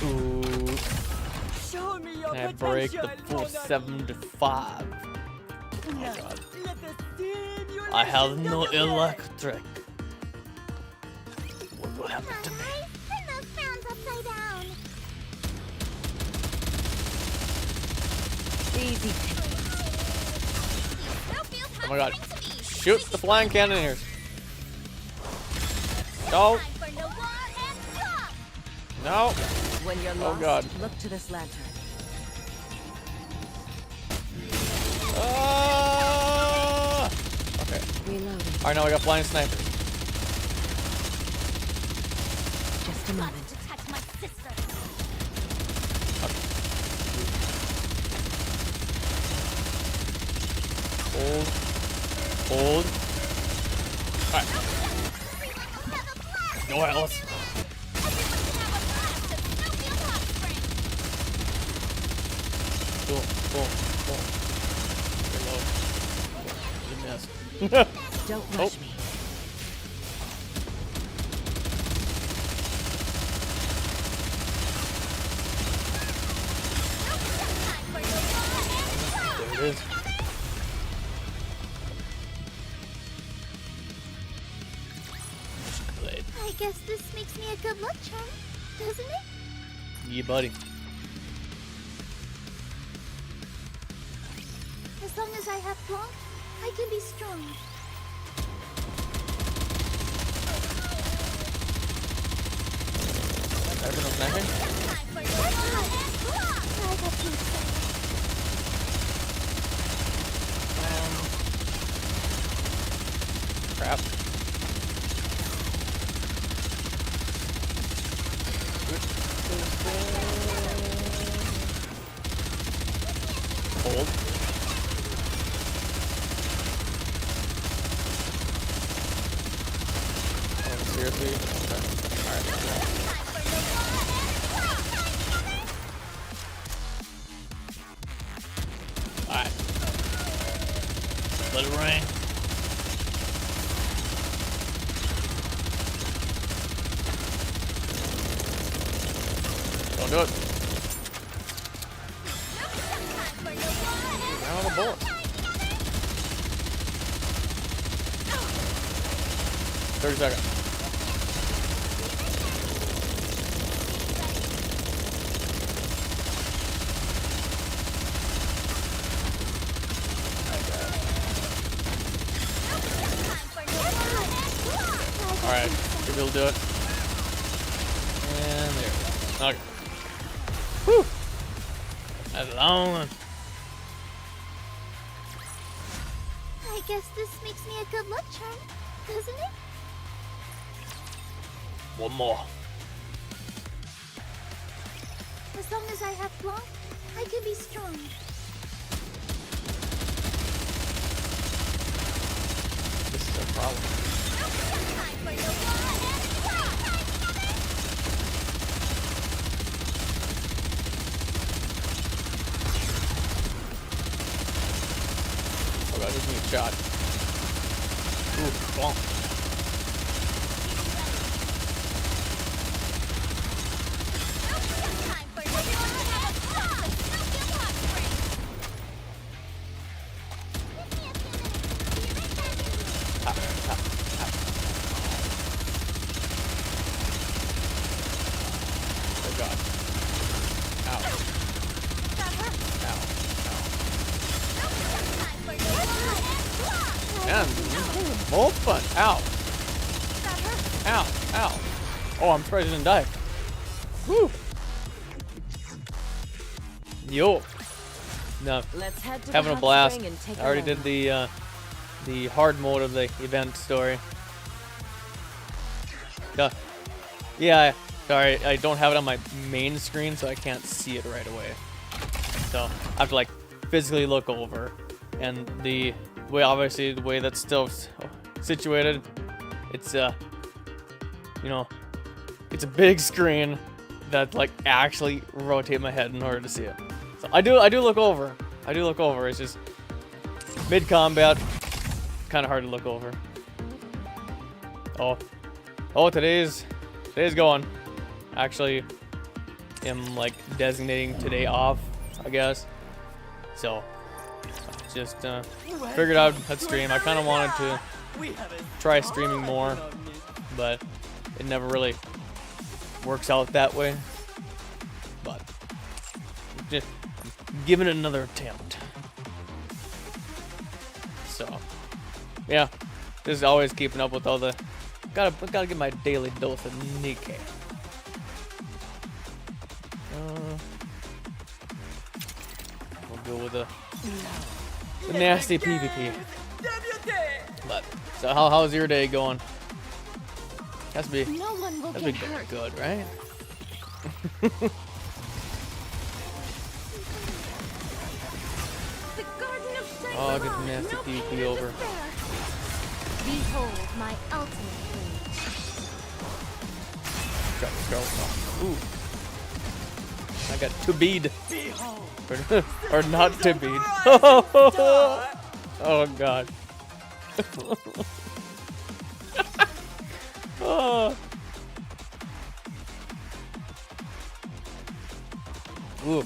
Ooh. Show me your And I break the full 7 to 5. God. I have no electric. What will happen to me? Turn those frowns upside down. Easy. Oh my God. Shoot the flying cannoneers. No. Time for no war and stop. No. When you're Oh lost, God. look to this lantern. Okay. Reloading. Alright, now we got flying snipers. Just a moment. To touch my sister. Hold. Hold. Alright. Alright, let's. Boom, boom, boom. Reload. You missed. Don't rush me. There it is. Blade. I guess this makes me a good luck charm, doesn't it? Yeah, buddy. As long as I have Blanc, I can be strong. Everyone no sniping? I got you. Crap. Hold. Oh, seriously? Okay. Alright. Alright. Let it rain. Don't do it. Down on the bullet. 30 seconds. Alright, maybe we'll do it. And there we go. Okay. Whew! That's a long one. I guess this makes me a good luck charm, doesn't it? One more. As long as I have Blanc, I can be strong. This is a problem. Oh god, this is a shot. Ooh, bonk. Oh god. Ow. Ow. Ow. Man, both fun. Ow. Ow. Ow. Oh, I'm surprised I didn't die. Woo. Yo. No, Let's head to having the a hot blast. spring and take I already a did look. the hard mode of the event story. Yeah, sorry, I don't have it on my main screen, so I can't see it right away. So I have to like physically look over, and the way, obviously, the way that's still situated, it's you know, it's a big screen that like actually rotate my head in order to see it. So I do look over. I do look over. It's just mid combat, kind of hard to look over. Oh, today's going. Actually, am like designating today off, I guess. So just figured I'd stream. I kind of wanted to try streaming more, but it never really works out that way. But just giving it another attempt. So yeah, just always keeping up with all the. Gotta get my daily dose of Nikkei. We'll go with the nasty PvP. But so how's your day going? Has to be No one will has to get be hurt. good, right? The Garden of Flame. Oh, I'll get the nasty PvP over. Behold my ultimate blade. Try to scroll off. Ooh. I got to bead. or not to bead. Oh god. Oh. Ooh.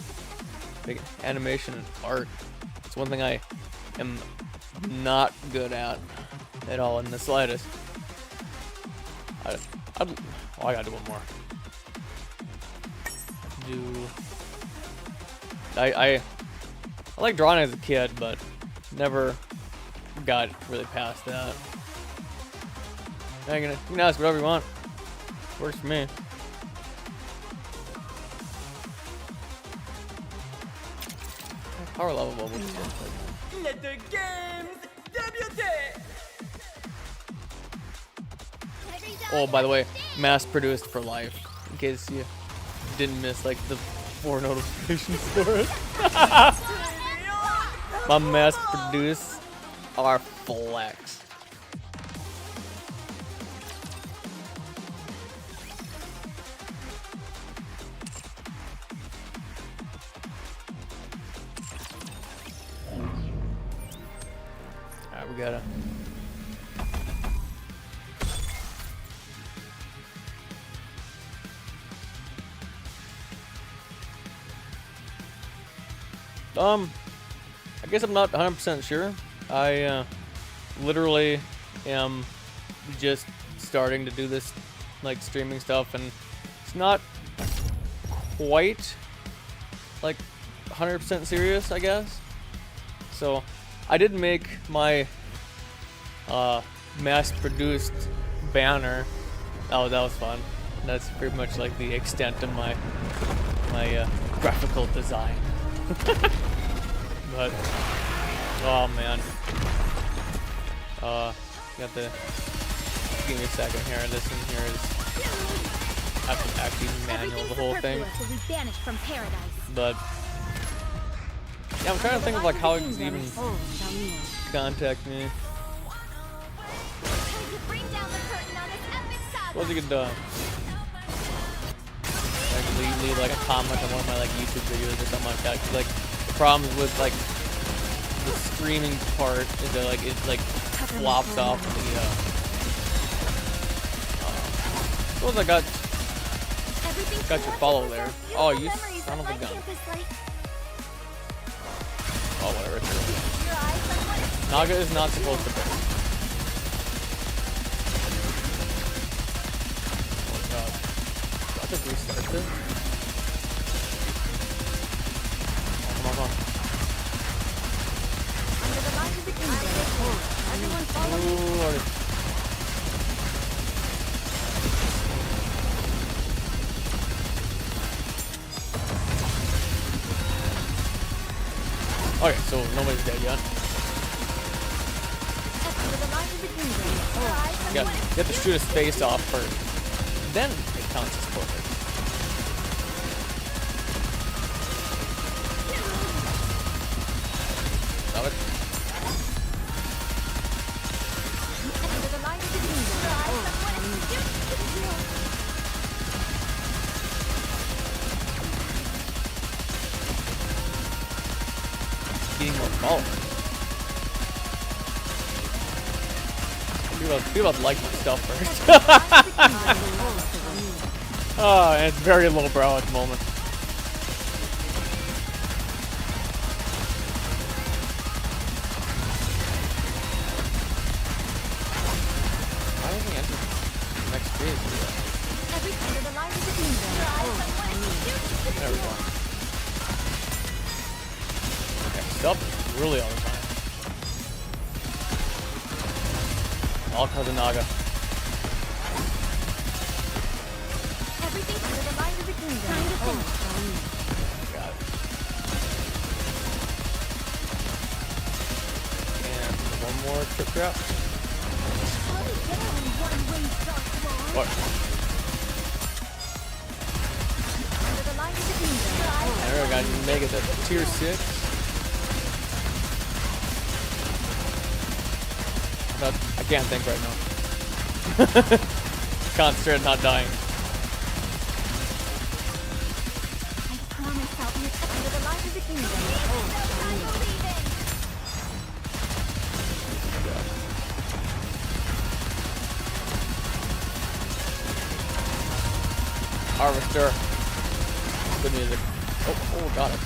Big animation and art. It's one thing I am not good at all in the slightest. I gotta do one more. I like drawing as a kid, but never got really past that. You can ask whatever you want. Works for me. Power level bubbles. Let the games debut. Oh, by the way, mass-produced for life. In case you didn't miss like the 4 notifications for it. My mass-produce are flex. Alright, we gotta. I guess I'm not 100% sure. I literally am just starting to do this like streaming stuff, and it's not quite like 100% serious, I guess. So I did make my mass-produced banner. Oh, that was fun. That's pretty much like the extent of my graphical design. But oh man, you have to give me a second here. This in here is I have to actually manual the whole thing. Will be banished from paradise. But yeah, I'm trying to think of like how you can even Oh, shall kneel. contact me. Time to bring down the curtain on this epic saga. Suppose you could like leave like a comment on one of my like YouTube videos or something like that. 'Cause, like the problem with like the streaming part is that like it like flops off the suppose I got your follow there. Oh, you son of a gun. Oh, whatever. It's true. Naga is not supposed to burn. Oh god. Do I have to restart this? Oh, come on. Under the light of the kingdom. Everyone follow me. Ooh, Lordy. Okay, so nobody's dead yet. Under the light of the kingdom. You have to shoot his face off first. Then it counts as portrait. Stop it. Under the light of the Getting more followers. People like my stuff first. Oh, and it's very lowbrow at the moment. stuff really all the time. All Kazunaga. Everything under the light of the kingdom. Time to finish. Got it. And one more trip trap. What? Under the light of the kingdom. There, I got to make it to tier 6. I can't think right now. Concentrate on not dying. I promise I'll be under the light of the kingdom. I'm leaving. Harvester. Good music. Oh, got it.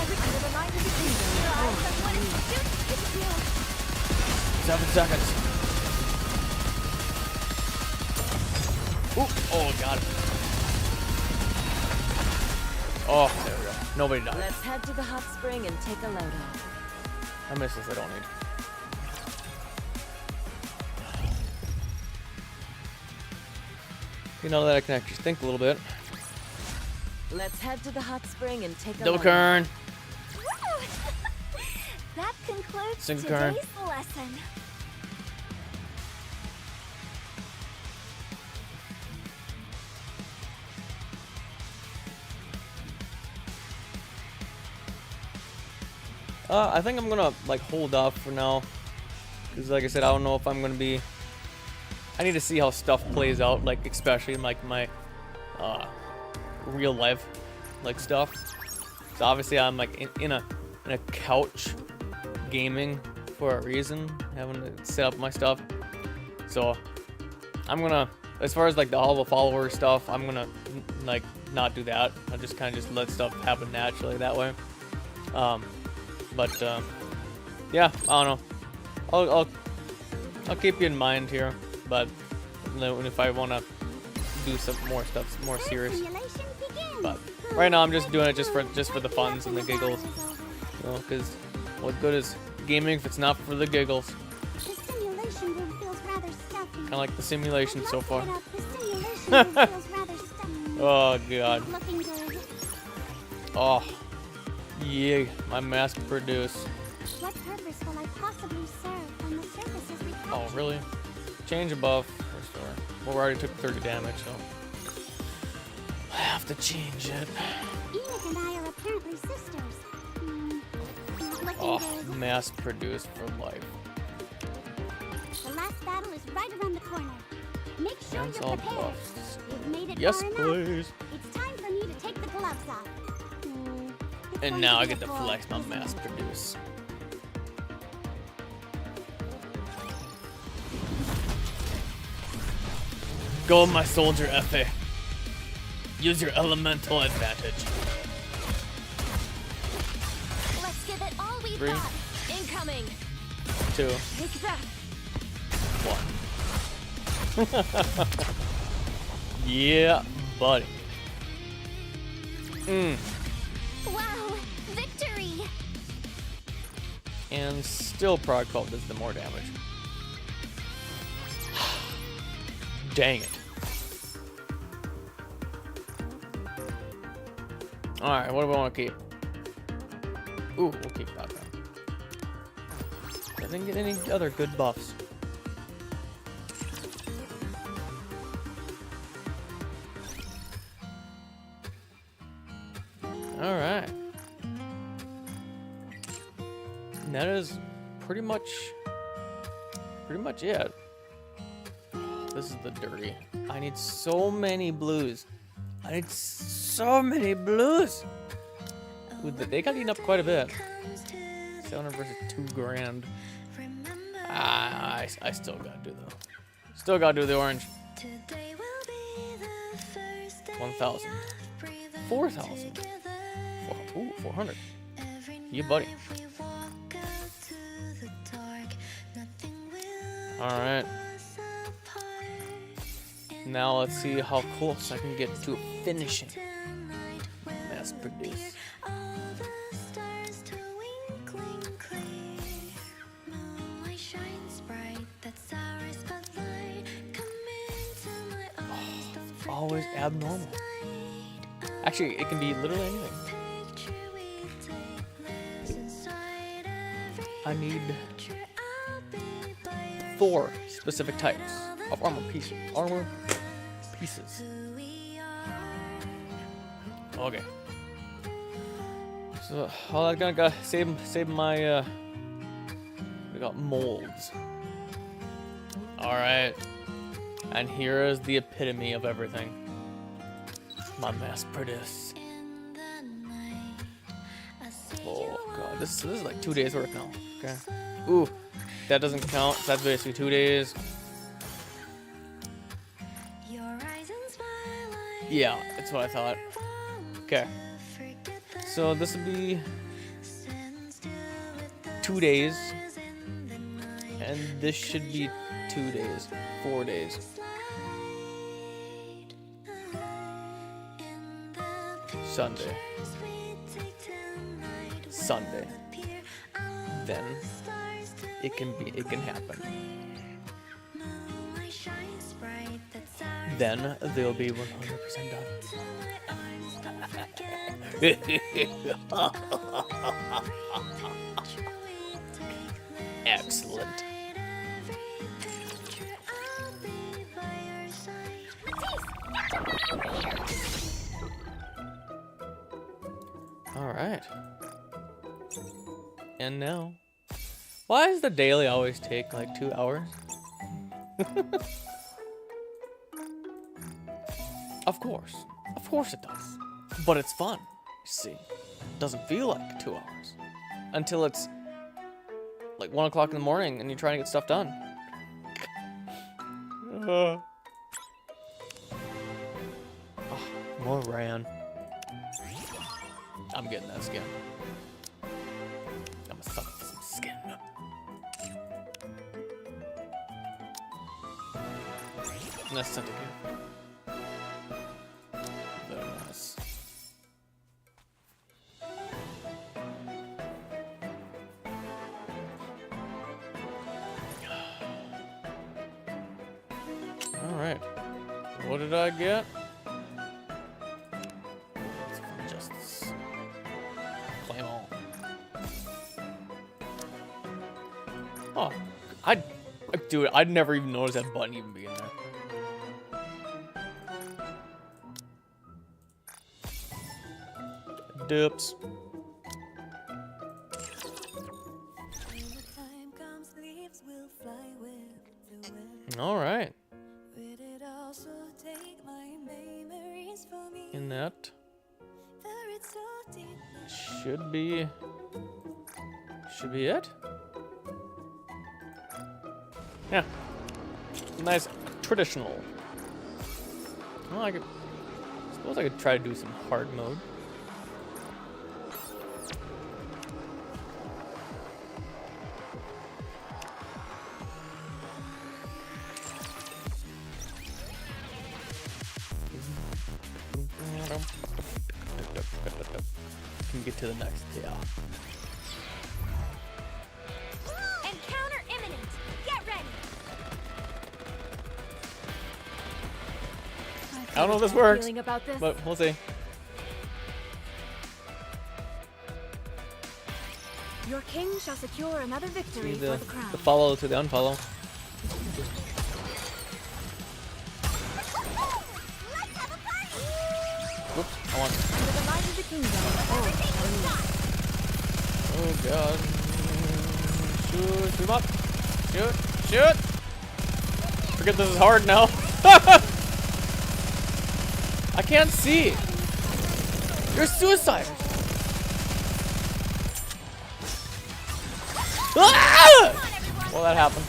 Everything under the light of the kingdom. Someone is shooting you. 7 seconds. Ooh, oh, got it. Oh, there we go. Nobody died. Let's head to the hot spring and take a load off. I miss this, I don't need. You know that I can actually think a little bit. Let's head to the hot spring and take a Double load Kern. That concludes Single today's Kern. lesson. I think I'm gonna like hold off for now, because like I said, I don't know if I'm gonna be. I need to see how stuff plays out, like especially in like my real life like stuff. So obviously I'm like in a couch gaming for a reason, having to set up my stuff. So I'm gonna, as far as like the all the follower stuff, I'm gonna like not do that. I'll just kind of just let stuff happen naturally that way. But yeah, I don't know. I'll keep you in mind here, but if I want to do some more stuff, more serious. Simulation begins. But right now I'm just doing it just for the funs and the giggles, you know, because what good is gaming if it's not for the giggles? The simulation room feels rather stuffy. Kind of like the simulation so far. The simulation room feels rather stuffy. Oh god. Looking good. Oh. Yeah, my mass produce. What purpose will I possibly serve when the surface is recaptured? Oh, really? Change a buff. Restore. Well, we already took 30 damage, so I have to change it. Enoch and I are apparently sisters. Looking Oh, good. mass-produced for life. The last battle is right around the corner. Make sure That's you're all prepared. buffs. You've made it Yes, far enough. please. It's time for me to take the gloves off. It's And going now to I be a get to bore, flex my isn't it? mass-produce. Go, my soldier Effie. Use your elemental advantage. Let's give it all we've 3, got. Incoming! 2, Take that! 1. Yeah, buddy. Wow, victory! And still Prod Cult does the more damage. Dang it. Alright, what do we want to keep? Ooh, we'll keep that then. I didn't get any other good buffs. Alright. And that is pretty much it. This is the dirty. I need so many blues. I need so many blues. Ooh, they got eaten up quite a bit. 700 versus 2 grand. I still gotta do the orange. 1,000. 4,000. Ooh, 400. Yeah, buddy. Alright. Now let's see how close I can get to finishing. Mass produce. always abnormal. Actually, it can be literally anything. I need 4 specific types of armor pieces. Okay. So all I gotta save my we got molds. All right. And here is the epitome of everything. My mass-produce. Oh god, this is like 2 days worth now. Okay. Ooh, that doesn't count. So that's basically 2 days. Yeah, that's what I thought. Okay. So this would be 2 days. And this should be 2 days. 4 days. Sunday. Sunday. Then it can happen. Then they'll be 100% done. Excellent. All right. And now, why does the daily always take like 2 hours? Of course it does. But it's fun, you see. It doesn't feel like 2 hours. Until it's like 1 o'clock in the morning and you're trying to get stuff done. Oh, more Ran. I'm getting that skin. I'm a suck for some skin. That's something good. Very nice. Alright. What did I get? Justice. Flame on. Oh. Dude, I'd never even noticed that button even being there. Dips. All right. And that should be it. Yeah. Nice traditional. Well, I suppose I could try to do some hard mode. Can get to the next, yeah. Encounter imminent. Get ready. I don't know if this works, About this? but we'll see. Your king shall secure another victory See for the crown. the follow to the unfollow. Whoops, I want. Under the light of the kingdom. Oh god. Shoot him up. Shoot. Forget this is hard now. I can't see. You're suicide. Ah! Well, that happened.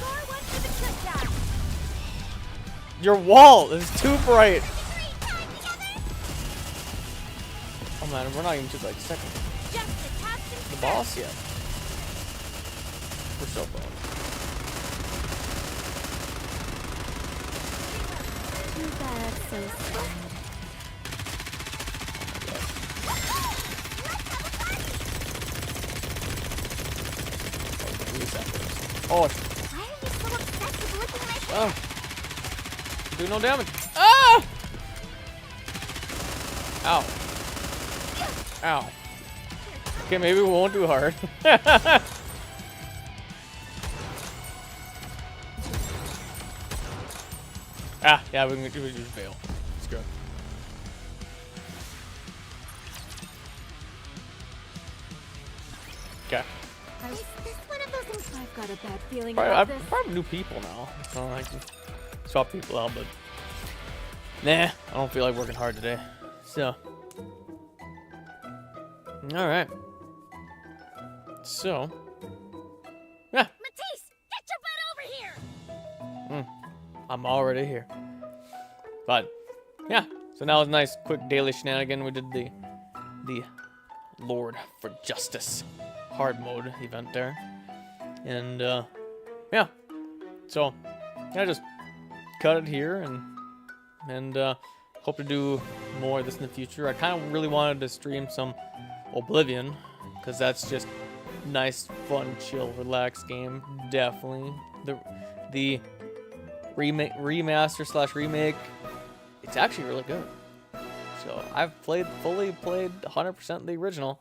Your wall is too bright. Oh man, we're not even to like second. The boss yet. We're so boned. Too bad, so sad. Oh, Why are you so obsessed with licking my oh. Do no damage. Ah! Ow. Ow. Okay, maybe we won't do hard. Ah, yeah, we can just fail. Screw it. Okay. Is this one of those things I've got a bad feeling Probably, about I this? probably new people now, so I can swap people out, but nah, I don't feel like working hard today. So, all right. So, yeah, Matisse, get your butt over here! I'm already here. But yeah, so now it's a nice, quick daily shenanigan. We did the Lord for Justice hard mode event there, and yeah. So I just cut it here and hope to do more of this in the future. I kind of really wanted to stream some Oblivion because that's just nice, fun, chill, relaxed game. Definitely the remaster / remake. It's actually really good. So I've fully played 100% the original,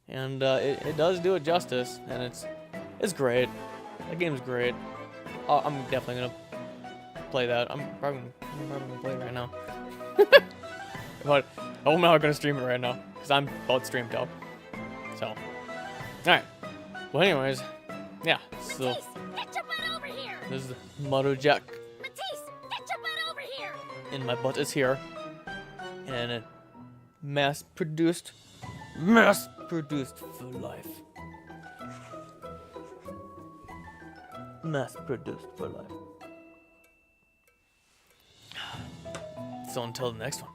and it does do it justice, and it's great. That game's great. I'm definitely gonna play that. I'm probably gonna play it right now. But I'm not gonna stream it right now because I'm about streamed out. So, all right. Well, anyways, yeah. So Matisse, get your butt over here! this is marujack, Matisse, get your butt over here! and my butt is here, and it mass-produced for life. Mass-produced for life. So until the next one.